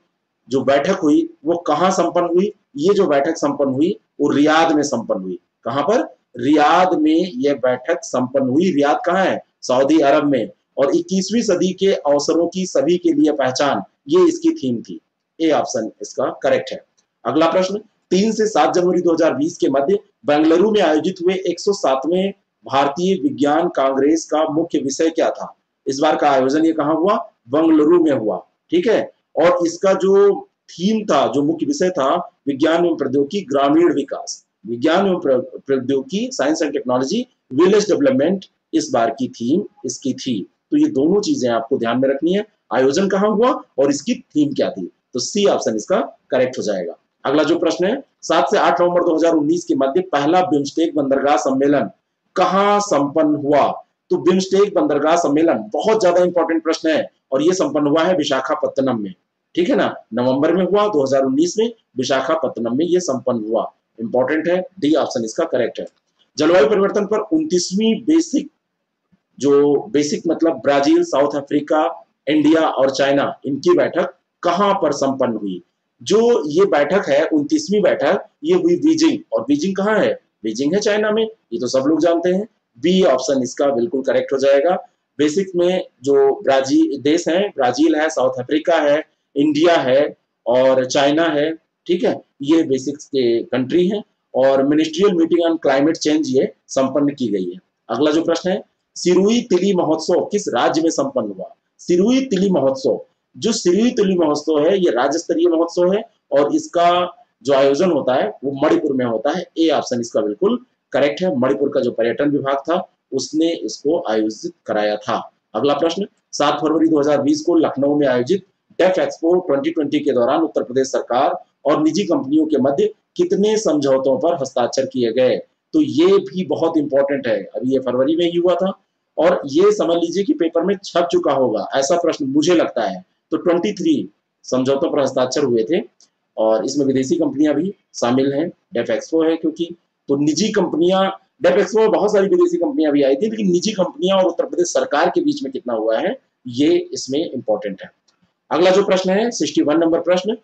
जो बैठक हुई वो कहां संपन्न हुई? ये जो बैठक संपन्न हुई वो रियाद में संपन्न हुई। कहां पर? रियाद में यह बैठक संपन्न हुई। रियाद कहां है? सऊदी अरब में। और 21वीं सदी के अवसरों की सभी के लिए पहचान, ये इसकी थीम थी। ए ऑप्शन इसका करेक्ट है। अगला प्रश्न, 3 से 7 जनवरी 2020 के मध्य बेंगलुरु में आयोजित हुए 107वें भारतीय विज्ञान कांग्रेस का मुख्य विषय क्या था? इस बार का आयोजन ये कहां हुआ? बेंगलुरु में हुआ। ठीक है। और इसका जो थीम था, जो मुख्य विषय था, विज्ञान एवं प्रौद्योगिकी ग्रामीण विकास, विज्ञान एवं प्रौद्योगिकी science and technology village development इस बार की थीम इसकी थी। तो ये दोनों चीजें आपको ध्यान में रखनी है, आयोजन कहां हुआ और इसकी थीम क्या थी। तो सी ऑप्शन इसका करेक्ट हो जाएगा। अगला जो प्रश्न है, 7 से 8 नवंबर 2019 के मध्य पहला बिम्स्टेक बंदरगाह सम्मेलन कहां संपन्न हुआ? तो बिम्स्टेक बंदरगाह सम्मेलन बहुत ज्यादा इंपॉर्टेंट प्रश्न है और यह संपन्न हुआ है विशाखापत्तनम में। ठीक है ना, नवंबर में हुआ 2019 में, विशाखापत्तनम में यह संपन्न हुआ। इंपॉर्टेंट है, डी ऑप्शन इसका करेक्ट है। जलवायु परिवर्तन पर 29वीं बेसिक मतलब ब्राजील, साउथ अफ्रीका, इंडिया और चाइना, इनकी बैठक कहां पर संपन्न हुई? जो ये बैठक है 29वीं बैठक, ये हुई बीजिंग। और बीजिंग कहां है? बीजिंग है चाइना में, ये तो सब लोग जानते हैं। बी ऑप्शन इसका बिल्कुल करेक्ट हो जाएगा। बेसिक में जो ब्राजील देश है, ब्राजील है, साउथ अफ्रीका है, इंडिया है और चाइना है। ठीक है, ये बेसिक्स के कंट्री हैं और ministerial meeting on climate change ये संपन्न की गई है। अगला जो प्रश्न है, सिरुई तिली महोत्सव किस राज्य में संपन्न हुआ? सिरुई तिली महोत्सव, जो सिरुई तिली महोत्सव है ये राज्य स्तरीय महोत्सव है और इसका जो आयोजन होता है वो मणिपुर में होता है। ए ऑप्शन इसका बिल्कुल करेक्ट है। मणिपुर का जो पर्यटन विभाग था उसने इसको आयोजित कराया था। अगला प्रश्न, 7 फरवरी 2020 को लखनऊ में आयोजित डेफ एक्सपो 2020 के दौरान उत्तर प्रदेश सरकार और निजी कंपनियों के मध्य कितने समझौतों पर हस्ताक्षर किए गए? तो ये भी बहुत इंपॉर्टेंट है। अभी ये फरवरी में ही हुआ था और ये समझ लीजिए कि पेपर में छप चुका होगा, ऐसा प्रश्न मुझे लगता है। तो 23 समझौतों पर हस्ताक्षर हुए थे और इसमें विदेशी कंपनियां भी शामिल हैं। डेफ एक्सपो है क्योंकि, तो निजी कंपनियां, डेफ एक्सपो में बहुत सारी विदेशी कंपनियां भी आई थी, लेकिन निजी कंपनियां और उत्तर प्रदेश सरकार के बीच में कितना हुआ है ये इसमें इंपॉर्टेंट है। अगला जो प्रश्न है 61 नंबर प्रश्न,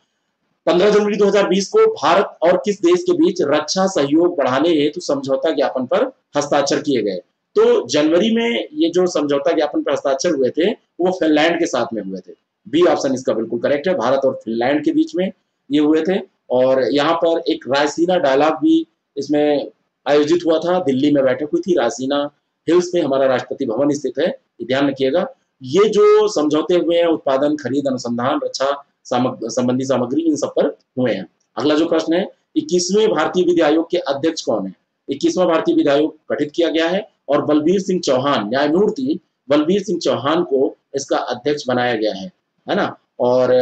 15 जनवरी 2020 को भारत और किस देश के बीच रक्षा सहयोग बढ़ाने हेतु समझौता ज्ञापन पर हस्ताक्षर किए गए? तो जनवरी में ये जो समझौता ज्ञापन पर हस्ताक्षर हुए थे वो फिनलैंड के साथ में हुए थे। बी ऑप्शन इसका बिल्कुल करेक्ट है, भारत और फिनलैंड के बीच में ये हुए थे। और यहाँ पर एक रायसीना डायलॉग भी इसमें आयोजित हुआ था, दिल्ली में बैठक हुई थी, रायसीना हिल्स पे हमारा राष्ट्रपति भवन स्थित है, ध्यान रखिएगा। ये जो समझौते हुए हैं उत्पादन, खरीद, अनुसंधान, रक्षा संबंधी सामग्री, इन सब पर हुए हैं। अगला जो प्रश्न है, 21वें भारतीय विधि आयोग के अध्यक्ष कौन है? 21वां भारतीय विधि आयोग गठित किया गया है और बलबीर सिंह चौहान, न्यायमूर्ति बलबीर सिंह चौहान को इसका अध्यक्ष बनाया गया है ना। और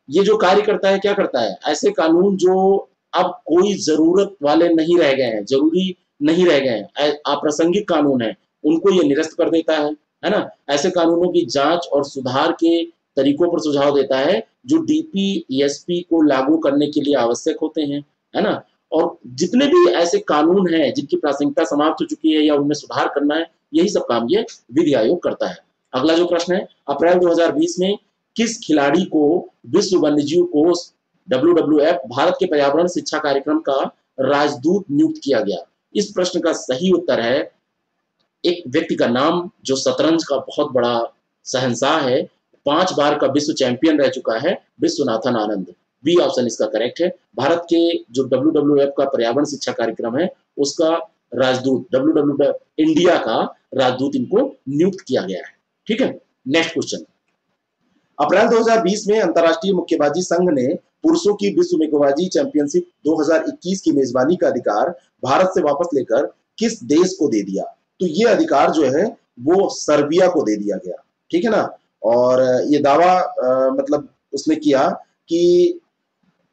ये जो कार्य करता है, क्या करता है? ऐसे कानून जो अब कोई जरूरत वाले नहीं रह गए हैं, जरूरी नहीं रह गए हैं, अप्रासंगिक कानून है, उनको ये निरस्त कर देता है ना। ऐसे कानूनों की जांच और सुधार के तरीकों पर सुझाव देता है जो डीपीईएसपी को लागू करने के लिए आवश्यक होते हैं, है ना। और जितने भी ऐसे कानून हैं जिनकी प्रासंगिकता समाप्त हो चुकी है या उनमें सुधार करना है, यही सब काम ये विधि आयोग करता है। अगला जो प्रश्न है, अप्रैल 2020 में किस खिलाड़ी को विश्व वन्यजीव कोष WWF भारत के पर्यावरण शिक्षा कार्यक्रम का राजदूत नियुक्त किया गया? इस प्रश्न का सही उत्तर है एक व्यक्ति का नाम जो शतरंज का बहुत बड़ा शहंशाह है, 5 बार का विश्व चैंपियन रह चुका है, विश्वनाथन आनंद। बी ऑप्शन इसका करेक्ट है। भारत के जो WWF का पर्यावरण शिक्षा कार्यक्रम है उसका राजदूत, WWF इंडिया का राजदूत इनको नियुक्त किया गया है। ठीक है, नेक्स्ट क्वेश्चन, अप्रैल 2020 में अंतरराष्ट्रीय मुक्केबाजी संघ ने पुरुषों की विश्व मुक्केबाजी चैंपियनशिप 2021 की मेजबानी का अधिकार भारत से वापस लेकर किस देश को दे दिया? तो ये अधिकार जो है वो सर्बिया को दे दिया गया, ठीक है ना। और ये दावा मतलब उसने किया कि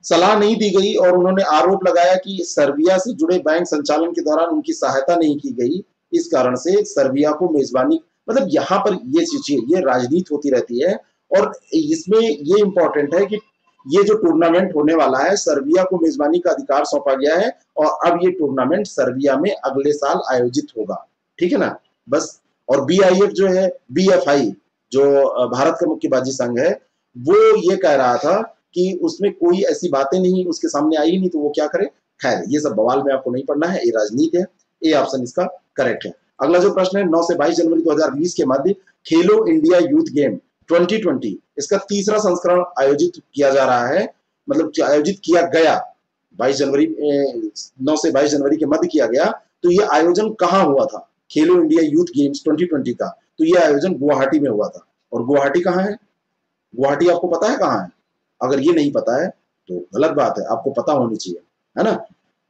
सलाह नहीं दी गई और उन्होंने आरोप लगाया कि सर्बिया से जुड़े बैंक संचालन के दौरान उनकी सहायता नहीं की गई, इस कारण से सर्बिया को मेजबानी, मतलब यहाँ पर ये चीजें, ये राजनीति होती रहती है। और इसमें ये इंपॉर्टेंट है कि ये जो टूर्नामेंट होने वाला है, सर्बिया को मेजबानी का अधिकार सौंपा गया है और अब ये टूर्नामेंट सर्बिया में अगले साल आयोजित होगा, ठीक है ना। बस। और बीआईएफ जो है, बीएफआई जो भारत का मुक्केबाजी संघ है, वो ये कह रहा था कि उसमें कोई ऐसी बातें नहीं उसके सामने आई नहीं, तो वो क्या करे। खैर, ये सब बवाल में आपको नहीं पढ़ना है, ये राजनीति है। ए ऑप्शन इसका करेक्ट है। अगला जो प्रश्न है, 9 से 22 जनवरी 2020 के मध्य खेलो इंडिया यूथ गेम 2020 इसका तीसरा संस्करण आयोजित किया जा रहा है, मतलब आयोजित किया गया 22 जनवरी 9 से 22 जनवरी के मध्य किया गया। तो ये आयोजन कहाँ हुआ था, खेलो इंडिया यूथ गेम्स 2020 का? तो ये आयोजन गुवाहाटी में हुआ था। और गुवाहाटी कहाँ है? गुवाहाटी आपको पता है कहाँ है? अगर ये नहीं पता है तो गलत बात है, आपको पता होनी चाहिए, है ना।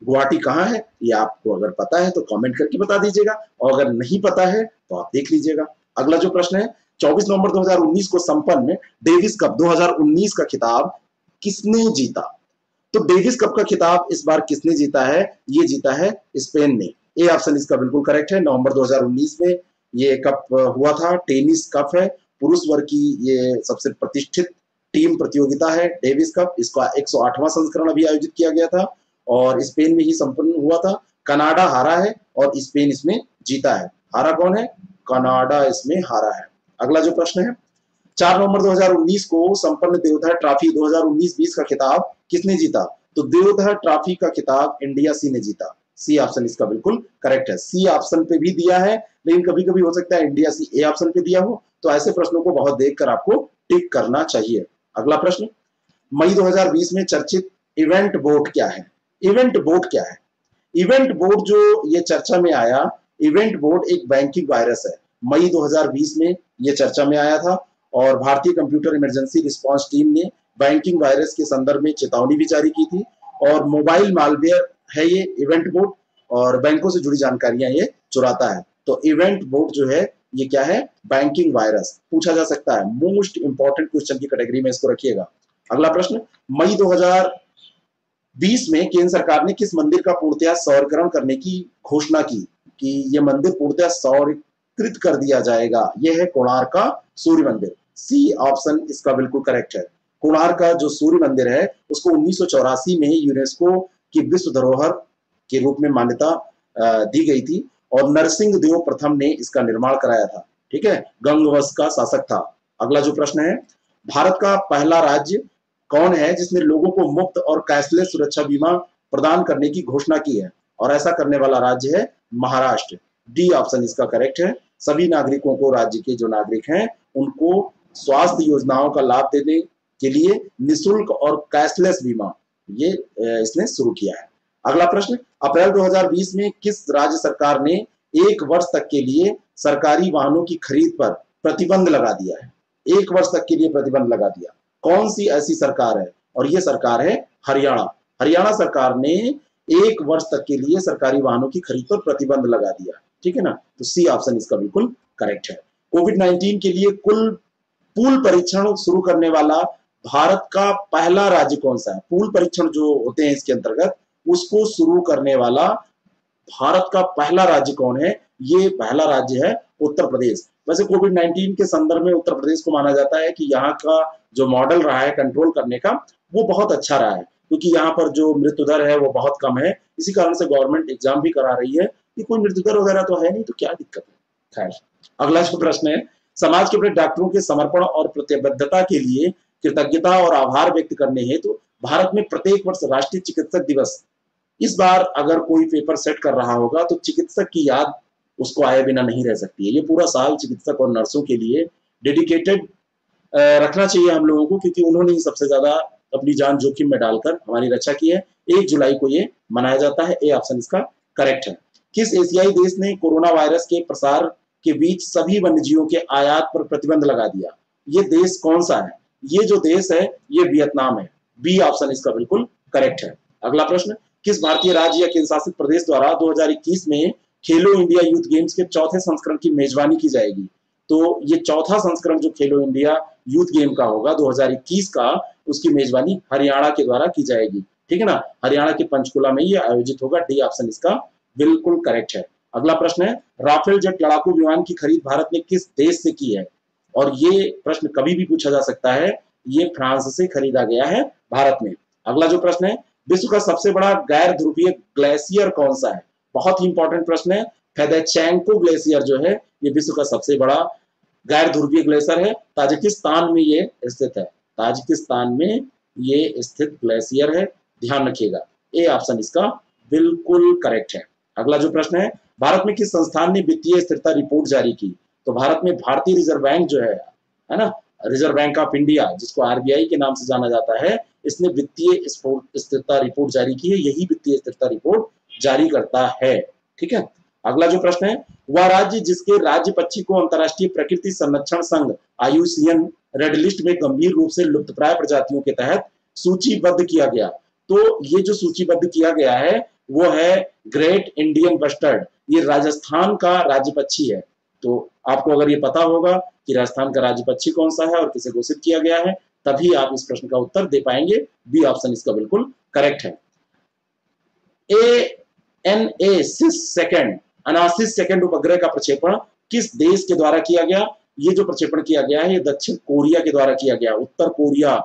गुवाहाटी कहाँ है ये आपको अगर पता है तो कमेंट करके बता दीजिएगा, और अगर नहीं पता है तो आप देख लीजिएगा। अगला जो प्रश्न है, 24 नवंबर 2019 को संपन्न डेविस कप 2019 का खिताब किसने जीता? तो डेविस कप का खिताब इस बार किसने जीता है? ये जीता है स्पेन ने। ए ऑप्शन इसका बिल्कुल करेक्ट है। नवंबर 2019 में ये कप हुआ था, टेनिस कप है, पुरुष वर्ग की ये सबसे प्रतिष्ठित टीम प्रतियोगिता है डेविस कप। इसका 108वां संस्करण अभी आयोजित किया गया था और स्पेन में ही संपन्न हुआ था। कनाडा हारा है और स्पेन इसमें जीता है। हारा कौन है? कनाडा इसमें हारा है। अगला जो प्रश्न है, 4 नवंबर 2019 को संपन्न देवधर ट्रॉफी 2019-20 का खिताब किसने जीता? तो देवधर ट्रॉफी का खिताब इंडिया सी ने जीता। सी ऑप्शन इसका बिल्कुल करेक्ट है। सी ऑप्शन पे भी दिया है, लेकिन कभी कभी हो सकता है इंडिया सी ए ऑप्शन पे दिया हो, तो ऐसे प्रश्नों को बहुत देखकर आपको टिक करना चाहिए। अगला प्रश्न, मई 2020 में चर्चित इवेंट बोट क्या है? इवेंट बोट क्या है? इवेंट बोट जो ये चर्चा में आया, इवेंट बोट एक बैंकिंग वायरस है। मई 2020 में ये चर्चा में आया था और भारतीय कंप्यूटर इमरजेंसी रिस्पांस टीम ने बैंकिंग वायरस के संदर्भ में चेतावनी भी जारी की थी। और मोबाइल मालवेयर है ये इवेंट बोट, और बैंकों से जुड़ी जानकारियां ये चुराता है। तो इवेंट बोट जो है ये क्या है? Banking virus. पूछा जा सकता है, मोस्ट इंपॉर्टेंट क्वेश्चन की कैटेगरी में इसको रखिएगा। अगला प्रश्न, मई 2020 में केंद्र सरकार ने किस मंदिर का पूर्णतः सौरीकरण करने की घोषणा की कि यह मंदिर पूर्णतः सौरीकृत कर दिया जाएगा? यह है कोणार्क का सूर्य मंदिर। सी ऑप्शन इसका बिल्कुल करेक्ट है। कोणार्क का जो सूर्य मंदिर है उसको 1984 में यूनेस्को की विश्व धरोहर के रूप में मान्यता दी गई थी और नरसिंह देव प्रथम ने इसका निर्माण कराया था, ठीक है। गंगवंश का शासक था। अगला जो प्रश्न है, भारत का पहला राज्य कौन है जिसने लोगों को मुफ्त और कैशलेस सुरक्षा बीमा प्रदान करने की घोषणा की है? और ऐसा करने वाला राज्य है महाराष्ट्र। डी ऑप्शन इसका करेक्ट है। सभी नागरिकों को, राज्य के जो नागरिक हैं उनको स्वास्थ्य योजनाओं का लाभ देने के लिए निःशुल्क और कैशलेस बीमा ये इसने शुरू किया है। अगला प्रश्न, अप्रैल 2020 में किस राज्य सरकार ने 1 वर्ष तक के लिए सरकारी वाहनों की खरीद पर प्रतिबंध लगा दिया है? 1 वर्ष तक के लिए प्रतिबंध लगा दिया। कौन सी ऐसी सरकार है? और ये सरकार है हरियाणा। हरियाणा सरकार ने 1 वर्ष तक के लिए सरकारी वाहनों की खरीद पर प्रतिबंध लगा दिया, ठीक है ना। तो सी ऑप्शन इसका बिल्कुल करेक्ट है। कोविड-19 के लिए कुल पूल परीक्षण शुरू करने वाला भारत का पहला राज्य कौन सा है? पूल परीक्षण जो होते हैं इसके अंतर्गत, उसको शुरू करने वाला भारत का पहला राज्य कौन है? ये पहला राज्य है उत्तर प्रदेश। वैसे कोविड-19 के संदर्भ में उत्तर प्रदेश को माना जाता है कि यहाँ का जो मॉडल रहा है कंट्रोल करने का, वो बहुत अच्छा रहा है, क्योंकि यहाँ पर जो मृत्यु दर है वो बहुत कम है। इसी कारण से गवर्नमेंट एग्जाम भी करा रही है कि कोई मृत्यु दर वगैरह तो है नहीं, तो क्या दिक्कत है। खैर, अगला जो प्रश्न है, समाज के प्रति डॉक्टरों के समर्पण और प्रतिबद्धता के लिए कृतज्ञता और आभार व्यक्त करने हेतु भारत में प्रत्येक वर्ष राष्ट्रीय चिकित्सक दिवस, इस बार अगर कोई पेपर सेट कर रहा होगा तो चिकित्सक की याद उसको आए बिना नहीं रह सकती है। ये पूरा साल चिकित्सक और नर्सों के लिए डेडिकेटेड रखना चाहिए हम लोगों को, क्योंकि उन्होंने ही सबसे ज्यादा अपनी जान जोखिम में डालकर हमारी रक्षा की है। 1 जुलाई को ये मनाया जाता है। ए ऑप्शन इसका करेक्ट है। किस एशियाई देश ने कोरोना वायरस के प्रसार के बीच सभी वन्यजीवों के आयात पर प्रतिबंध लगा दिया? ये देश कौन सा है? ये जो देश है ये वियतनाम है। बी ऑप्शन इसका बिल्कुल करेक्ट है। अगला प्रश्न, किस भारतीय राज्य या केंद्र शासित प्रदेश द्वारा 2021 में खेलो इंडिया यूथ गेम्स के चौथे संस्करण की मेजबानी की जाएगी। तो ये चौथा संस्करण जो खेलो इंडिया यूथ गेम का होगा 2021 का, उसकी मेजबानी हरियाणा के द्वारा की जाएगी। ठीक है ना, हरियाणा के पंचकुला में ये आयोजित होगा। डी ऑप्शन इसका बिल्कुल करेक्ट है। अगला प्रश्न है, राफेल जेट लड़ाकू विमान की खरीद भारत ने किस देश से की है? और ये प्रश्न कभी भी पूछा जा सकता है। ये फ्रांस से खरीदा गया है भारत में। अगला जो प्रश्न है, विश्व का सबसे बड़ा गैर ध्रुवीय ग्लेशियर कौन सा है? बहुत ही इंपॉर्टेंट प्रश्न है। फेदेचेंको ग्लेशियर जो है ये विश्व का सबसे बड़ा गैर ध्रुवीय ग्लेशियर है। ताजिकिस्तान में ये स्थित है। ताजिकिस्तान में ये स्थित ग्लेशियर है, ध्यान रखिएगा। ए ऑप्शन इसका बिल्कुल करेक्ट है। अगला जो प्रश्न है, भारत में किस संस्थान ने वित्तीय स्थिरता रिपोर्ट जारी की? तो भारत में भारतीय रिजर्व बैंक जो है ना, रिजर्व बैंक ऑफ इंडिया, जिसको आरबीआई के नाम से जाना जाता है, इसने वित्तीय स्थिरता रिपोर्ट जारी की है। यही वित्तीय स्थिरता रिपोर्ट जारी करता है। ठीक है। अगला जो प्रश्न है, वह राज्य जिसके राज्य पक्षी को अंतर्राष्ट्रीय प्रकृति संरक्षण संघ आईयूसीएन रेड लिस्ट में गंभीर रूप से लुप्तप्राय प्रजातियों के तहत सूचीबद्ध किया गया। तो ये जो सूचीबद्ध किया गया है वो है ग्रेट इंडियन बस्टर्ड। ये राजस्थान का राज्य पक्षी है। तो आपको अगर ये पता होगा कि राजस्थान का राज्य पक्षी कौन सा है और किसे घोषित किया गया है, तभी आप इस प्रश्न का उत्तर दे पाएंगे। बी ऑप्शन इसका बिल्कुल करेक्ट है। ANA-6 सेकंड अनासिस सेकंड उपग्रह का प्रक्षेपण किस देश के द्वारा किया गया? ये जो प्रक्षेपण किया गया है ये दक्षिण कोरिया के द्वारा किया गया। उत्तर कोरिया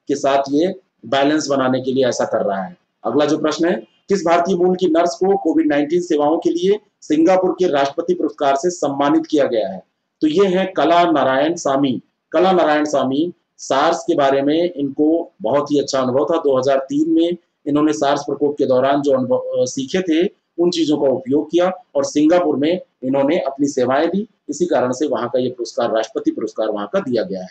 के साथ ये बैलेंस बनाने के लिए ऐसा कर रहा है। अगला जो प्रश्न है, किस भारतीय मूल की नर्स को कोविड-19 सेवाओं के लिए सिंगापुर के राष्ट्रपति पुरस्कार से सम्मानित किया गया है? तो ये है कला नारायण सामी। कला नारायण सामी, सार्स के बारे में इनको बहुत ही अच्छा अनुभव था। 2003 में इन्होंने सार्स प्रकोप के दौरान जो अनुभव सीखे थे उन चीजों का उपयोग किया और सिंगापुर में इन्होंने अपनी सेवाएं दी। इसी कारण से वहां का ये पुरस्कार, राष्ट्रपति पुरस्कार वहां का दिया गया है।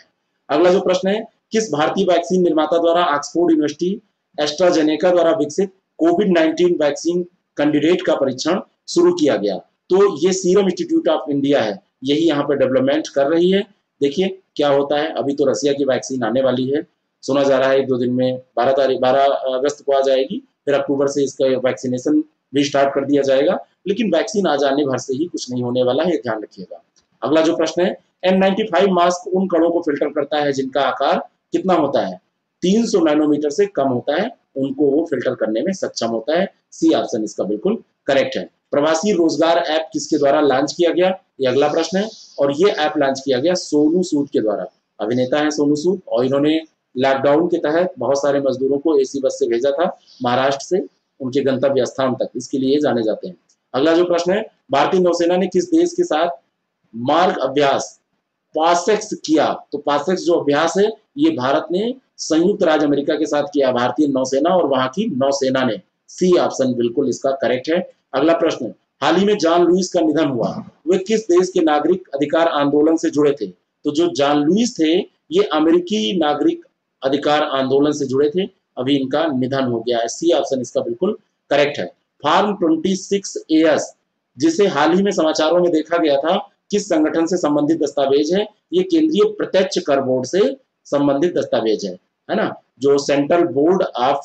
अगला जो प्रश्न है, किस भारतीय वैक्सीन निर्माता द्वारा ऑक्सफोर्ड यूनिवर्सिटी एस्ट्राजेनेका द्वारा विकसित कोविड-19 वैक्सीन कैंडिडेट का परीक्षण शुरू किया गया? तो ये सीरम इंस्टीट्यूट ऑफ इंडिया है, यही यहाँ पे डेवलपमेंट कर रही है। देखिए क्या होता है। अभी तो रसिया की वैक्सीन आने वाली है, सुना जा रहा है 1-2 दिन में, 12 अगस्त को आ जाएगी। फिर अक्टूबर से इसका वैक्सीनेशन भी स्टार्ट कर दिया जाएगा। लेकिन वैक्सीन आ जाने भर से ही कुछ नहीं होने वाला है, ध्यान रखिएगा। अगला जो प्रश्न है, N95 मास्क उन कणों को फिल्टर करता है जिनका आकार कितना होता है? 300 नैनोमीटर से कम होता है, उनको वो फिल्टर करने में सक्षम होता है। सी ऑप्शन इसका बिल्कुल करेक्ट है। प्रवासी रोजगार ऐप किसके द्वारा लॉन्च किया गया? ये अगला प्रश्न है। और ये ऐप लॉन्च किया गया सोनू सूद के द्वारा। अभिनेता है सोनू सूद और इन्होंने लॉकडाउन के तहत बहुत सारे मजदूरों को एसी बस से भेजा था महाराष्ट्र से उनके गंतव्य स्थान तक, इसके लिए जाने जाते हैं। अगला जो प्रश्न है, भारतीय नौसेना ने किस देश के साथ मार्ग अभ्यास पासेक्स किया? तो पासेक्स जो अभ्यास है ये भारत ने संयुक्त राज्य अमेरिका के साथ किया, भारतीय नौसेना और वहां की नौसेना ने। सी ऑप्शन बिल्कुल इसका करेक्ट है। अगला प्रश्न, हाल ही में जॉन लुइस का निधन हुआ, वे किस देश के नागरिक अधिकार आंदोलन से जुड़े थे? तो जो जॉन लुइस थे ये अमेरिकी नागरिक अधिकार आंदोलन से जुड़े थे। अभी इनका निधन हो गया है। सी ऑप्शन इसका बिल्कुल करेक्ट है। फॉर्म 26AS जिसे हाल ही में समाचारों में देखा गया था, किस संगठन से संबंधित दस्तावेज है? ये केंद्रीय प्रत्यक्ष कर बोर्ड से संबंधित दस्तावेज है ना, जो सेंट्रल बोर्ड ऑफ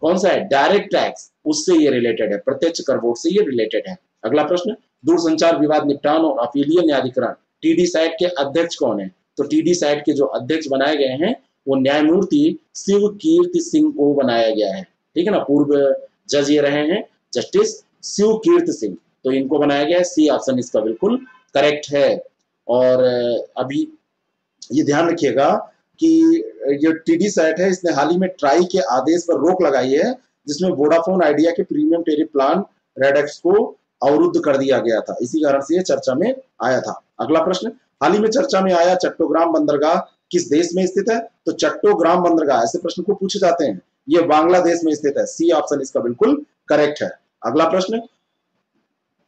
कौन सा है, डायरेक्ट टैक्स, उससे ये रिलेटेड है, प्रत्यक्ष कर बोर्ड से ये रिलेटेड है। अगला प्रश्न, दूरसंचार विवाद निपटान और अपीलीय न्यायाधिकरण टीडी सैट के अध्यक्ष कौन है? तो टीडी सैट के जो अध्यक्ष बनाए गए हैं वो न्यायमूर्ति शिव कीर्ति सिंह को बनाया गया है। ठीक है ना, पूर्व जज ये रहे हैं जस्टिस शिव कीर्ति सिंह, तो इनको बनाया गया है। सी ऑप्शन इसका बिल्कुल करेक्ट है। और अभी ये ध्यान रखिएगा कि जो टीडी सैट है इसने हाल ही में ट्राई के आदेश पर रोक लगाई है, जिसमें वोडाफोन आइडिया के प्रीमियम टेरिफ प्लान रेडेक्स को अवरुद्ध कर दिया गया था। इसी कारण से ये चर्चा में आया था। अगला प्रश्न, हाल ही में चर्चा में आया चट्टोग्राम बंदरगाह किस देश में स्थित है? तो चट्टोग्राम बंदरगाह, ऐसे प्रश्न को पूछे जाते हैं, ये बांग्लादेश में स्थित है। सी ऑप्शन इसका बिल्कुल करेक्ट है। अगला प्रश्न,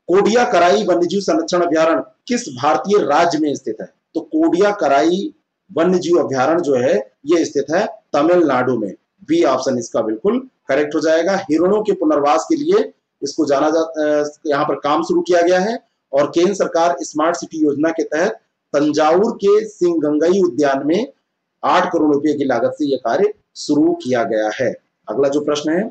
कोडिया कराई वन्यजीव संरक्षण अभ्यारण्य किस भारतीय राज्य में स्थित है? तो कोडिया कराई वन्यजीव अभ्यारण्य जो है ये स्थित है तमिलनाडु में। बी ऑप्शन इसका बिल्कुल करेक्ट हो जाएगा। हिरणों के पुनर्वास के लिए इसको जाना यहाँ पर काम शुरू किया गया है और केंद्र सरकार स्मार्ट सिटी योजना के तहत तंजावुर के सिंगंगई उद्यान में 8 करोड़ रुपए की लागत से यह कार्य शुरू किया गया है। अगला जो प्रश्न है,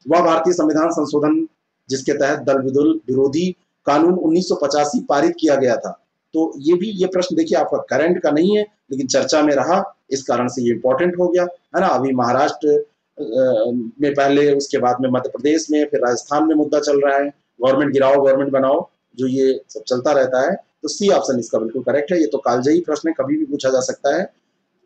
वह भारतीय संविधान संशोधन जिसके तहत दल विरोधी कानून 1985 पारित किया गया था। तो ये प्रश्न देखिए आपका करंट का नहीं है, लेकिन चर्चा में रहा, इस कारण से ये इंपॉर्टेंट हो गया, है ना। अभी महाराष्ट्र में पहले, उसके बाद में मध्य प्रदेश में, फिर राजस्थान में मुद्दा चल रहा है, गवर्नमेंट गिराओ गवर्नमेंट बनाओ, जो ये सब चलता रहता है। तो सी ऑप्शन इसका बिल्कुल करेक्ट है। ये तो कालजयी प्रश्न है, कभी भी पूछा जा सकता है।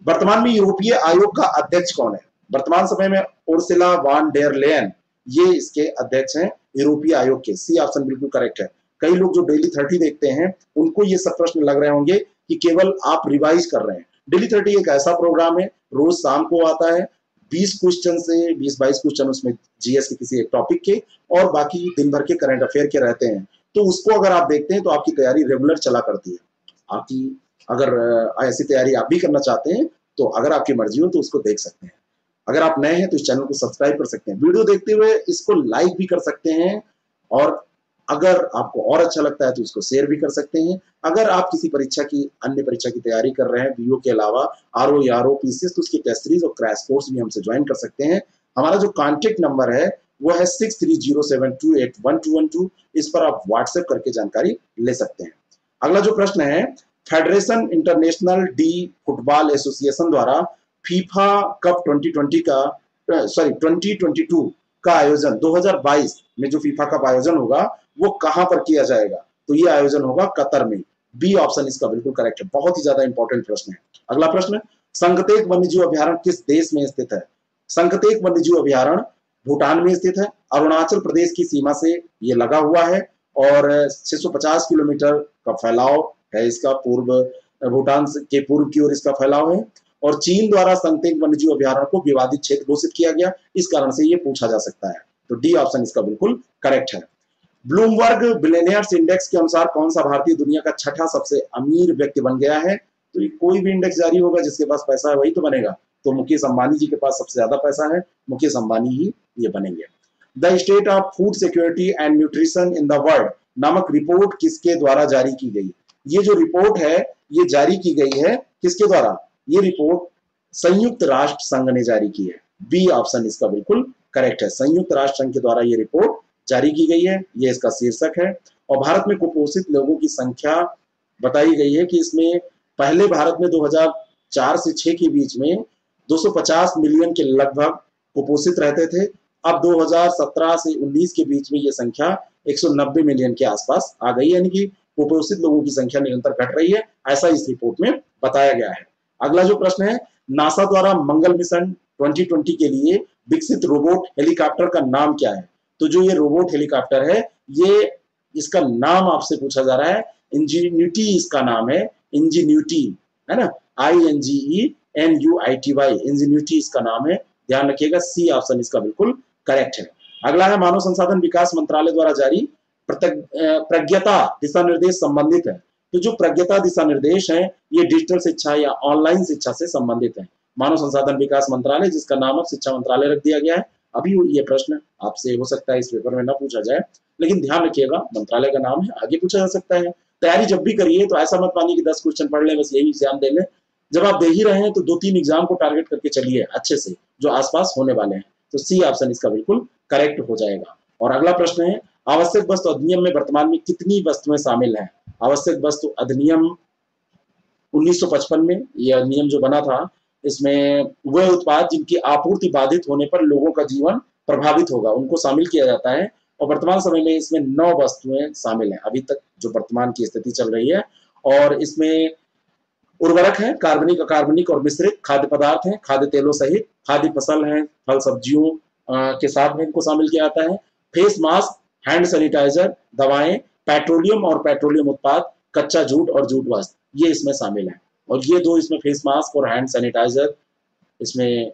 वर्तमान में यूरोपीय आयोग का अध्यक्ष कौन है? वर्तमान समय में उर्सुला वॉन डेर लेयन, ये इसके अध्यक्ष हैं यूरोपीय आयोग के। सी ऑप्शन बिल्कुल करेक्ट है। कई लोग जो डेली 30 देखते हैं, उनको ये सब प्रश्न लग रहे होंगे कि केवल आप रिवाइज कर रहे हैं। डेली 30 एक ऐसा प्रोग्राम है, रोज शाम को आता है, 20 क्वेश्चन से 20-22 क्वेश्चन उसमें जीएस के किसी एक टॉपिक के, और बाकी दिन भर के करंट अफेयर के रहते हैं। तो उसको अगर आप देखते हैं तो आपकी तैयारी रेगुलर चला करती है। आपकी अगर ऐसी तैयारी आप भी करना चाहते हैं, तो अगर आपकी मर्जी हो तो उसको देख सकते हैं। अगर आप नए हैं तो इस चैनल को सब्सक्राइब कर सकते हैं, वीडियो देखते हुए इसको लाइक भी कर सकते हैं, और अगर आपको और अच्छा लगता है तो इसको शेयर भी कर सकते हैं। अगर आप किसी परीक्षा की, अन्य परीक्षा की तैयारी कर रहे हैं बीओ के अलावा, आरओ या आरओ पीसीएस, तो उसकी टेस्ट सीरीज और क्रैश कोर्स भी हमसे ज्वाइन कर सकते हैं। हमारा जो कॉन्टेक्ट नंबर है वो है 6307281212। इस पर आप व्हाट्सएप करके जानकारी ले सकते हैं। अगला जो प्रश्न है, federation international D football association द्वारा फीफा कप 2022 का आयोजन 2022 में जो फीफा कप आयोजन होगा वो कहां पर किया जाएगा? तो ये आयोजन होगा कतर में। बी ऑप्शन इसका बिल्कुल करेक्ट है। बहुत ही ज्यादा इंपॉर्टेंट प्रश्न है। अगला प्रश्न, संकतेक वन्यजीव अभ्यारण्य किस देश में स्थित है? संकतेक वन्यजीव अभ्यारण्य भूटान में स्थित है। अरुणाचल प्रदेश की सीमा से ये लगा हुआ है, और 650 किलोमीटर का फैलाव है इसका, पूर्व भूटान के पूर्व की ओर इसका फैलाव है। और चीन द्वारा संकतेक वन्यजीव अभ्यारण्य को विवादित क्षेत्र घोषित किया गया, इस कारण से ये पूछा जा सकता है। तो डी ऑप्शन इसका बिल्कुल करेक्ट है। ब्लूमबर्ग बिलियनियर्स इंडेक्स के अनुसार कौन सा भारतीय दुनिया का छठा सबसे अमीर व्यक्ति बन गया है? तो ये कोई भी इंडेक्स जारी होगा, जिसके पास पैसा है वही तो बनेगा। तो मुकेश अंबानी जी के पास सबसे ज्यादा पैसा है, मुकेश अंबानी ही ये बनेंगे। The state of food security and nutrition in the world नामक रिपोर्ट किसके द्वारा जारी की गई? ये जो रिपोर्ट है ये जारी की गई है किसके द्वारा? ये रिपोर्ट संयुक्त राष्ट्र संघ ने जारी की है। बी ऑप्शन इसका बिल्कुल करेक्ट है। संयुक्त राष्ट्र संघ के द्वारा ये रिपोर्ट जारी की गई है, ये इसका शीर्षक है। और भारत में कुपोषित लोगों की संख्या बताई गई है कि इसमें पहले भारत में 2004 से 6 के बीच में 250 मिलियन के लगभग कुपोषित रहते थे। अब 2017 से 19 के बीच में ये संख्या 190 मिलियन के आसपास आ गई, यानी कि कुपोषित लोगों की संख्या निरंतर घट रही है, ऐसा इस रिपोर्ट में बताया गया है। अगला जो प्रश्न है, नासा द्वारा मंगल मिशन 2020 के लिए विकसित रोबोट हेलीकॉप्टर का नाम क्या है? तो जो ये रोबोट हेलीकॉप्टर है, ये इसका नाम आपसे पूछा जा रहा है, इंजीन्यूटी इसका नाम है, इंजीन्यूटी, है ना, INGENUITY, इंजीन्यूटी इसका नाम है, ध्यान रखिएगा। सी ऑप्शन इसका बिल्कुल करेक्ट है। अगला है, मानव संसाधन विकास मंत्रालय द्वारा जारी प्रज्ञता दिशा निर्देश संबंधित है। तो जो प्रज्ञता दिशा निर्देश है ये डिजिटल शिक्षा या ऑनलाइन शिक्षा से संबंधित है। मानव संसाधन विकास मंत्रालय, जिसका नाम अब शिक्षा मंत्रालय रख दिया गया है। अभी ये प्रश्न आपसे हो सकता है इस पेपर में ना पूछा जाए, लेकिन ध्यान रखिएगा मंत्रालय का नाम है, आगे पूछा जा सकता है। तैयारी जब भी करिए तो ऐसा मत मानिए कि 10 क्वेश्चन पढ़ लें बस यही एग्जाम दे लें। जब आप दे ही रहे हैं तो 2-3 एग्जाम को टारगेट करके चलिए अच्छे से, जो आसपास होने वाले हैं। तो सी ऑप्शन इसका बिल्कुल करेक्ट हो जाएगा। और अगला प्रश्न है, आवश्यक वस्तु अधिनियम में वर्तमान में कितनी वस्तुएं शामिल हैं? आवश्यक वस्तु अधिनियम 1955 में यह नियम जो बना था, इसमें वह उत्पाद जिनकी आपूर्ति बाधित होने पर लोगों का जीवन प्रभावित होगा उनको शामिल किया जाता है। और वर्तमान समय में इसमें 9 वस्तुएं शामिल हैं अभी तक, जो वर्तमान की स्थिति चल रही है। और इसमें उर्वरक है, कार्बनिक, अकार्बनिक और मिश्रित खाद्य पदार्थ हैं, खाद्य तेलों सहित, खाद्य फसल हैं, फल सब्जियों के साथ में इनको शामिल किया जाता है। फेस मास्क, हैंड सैनिटाइजर, दवाएं, पेट्रोलियम और पेट्रोलियम उत्पाद, कच्चा जूट और जूट वस्त्र, ये इसमें शामिल है। और ये दो इसमें फेस मास्क और हैंड सैनिटाइजर इसमें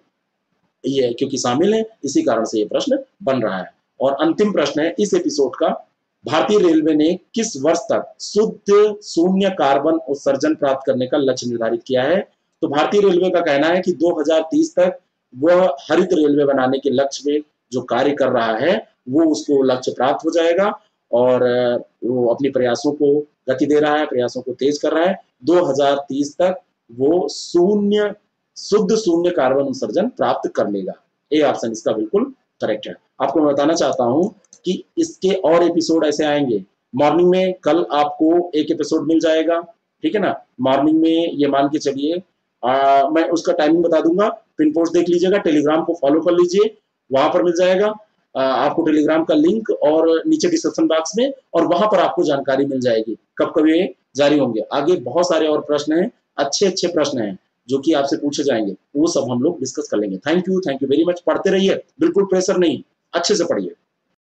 ये क्योंकि शामिल है, इसी कारण से ये प्रश्न बन रहा है। और अंतिम प्रश्न है इस एपिसोड का, भारतीय रेलवे ने किस वर्ष तक शुद्ध शून्य कार्बन उत्सर्जन प्राप्त करने का लक्ष्य निर्धारित किया है? तो भारतीय रेलवे का कहना है कि 2030 तक वह हरित रेलवे बनाने के लक्ष्य में जो कार्य कर रहा है वो उसको लक्ष्य प्राप्त हो जाएगा, और वो अपने प्रयासों को गति दे रहा है, प्रयासों को तेज कर रहा है। 2030 तक वो शुद्ध शून्य कार्बन उत्सर्जन प्राप्त कर लेगा। ए ऑप्शन इसका बिल्कुल करेक्ट है। आपको मैं बताना चाहता हूं कि इसके और एपिसोड ऐसे आएंगे मॉर्निंग में कल आपको एक एपिसोड मिल जाएगा, ठीक है ना। मॉर्निंग में ये मान के चलिए, मैं उसका टाइमिंग बता दूंगा, पिन पोस्ट देख लीजिएगा, टेलीग्राम को फॉलो कर लीजिए, वहां पर मिल जाएगा आपको टेलीग्राम का लिंक, और नीचे डिस्क्रिप्शन बॉक्स में, और वहां पर आपको जानकारी मिल जाएगी कब कब ये जारी होंगे। आगे बहुत सारे और प्रश्न हैं, अच्छे अच्छे प्रश्न हैं जो कि आपसे पूछे जाएंगे, वो सब हम लोग डिस्कस कर लेंगे। Thank you very much. पढ़ते रहिए, बिल्कुल प्रेशर नहीं, अच्छे से पढ़िए।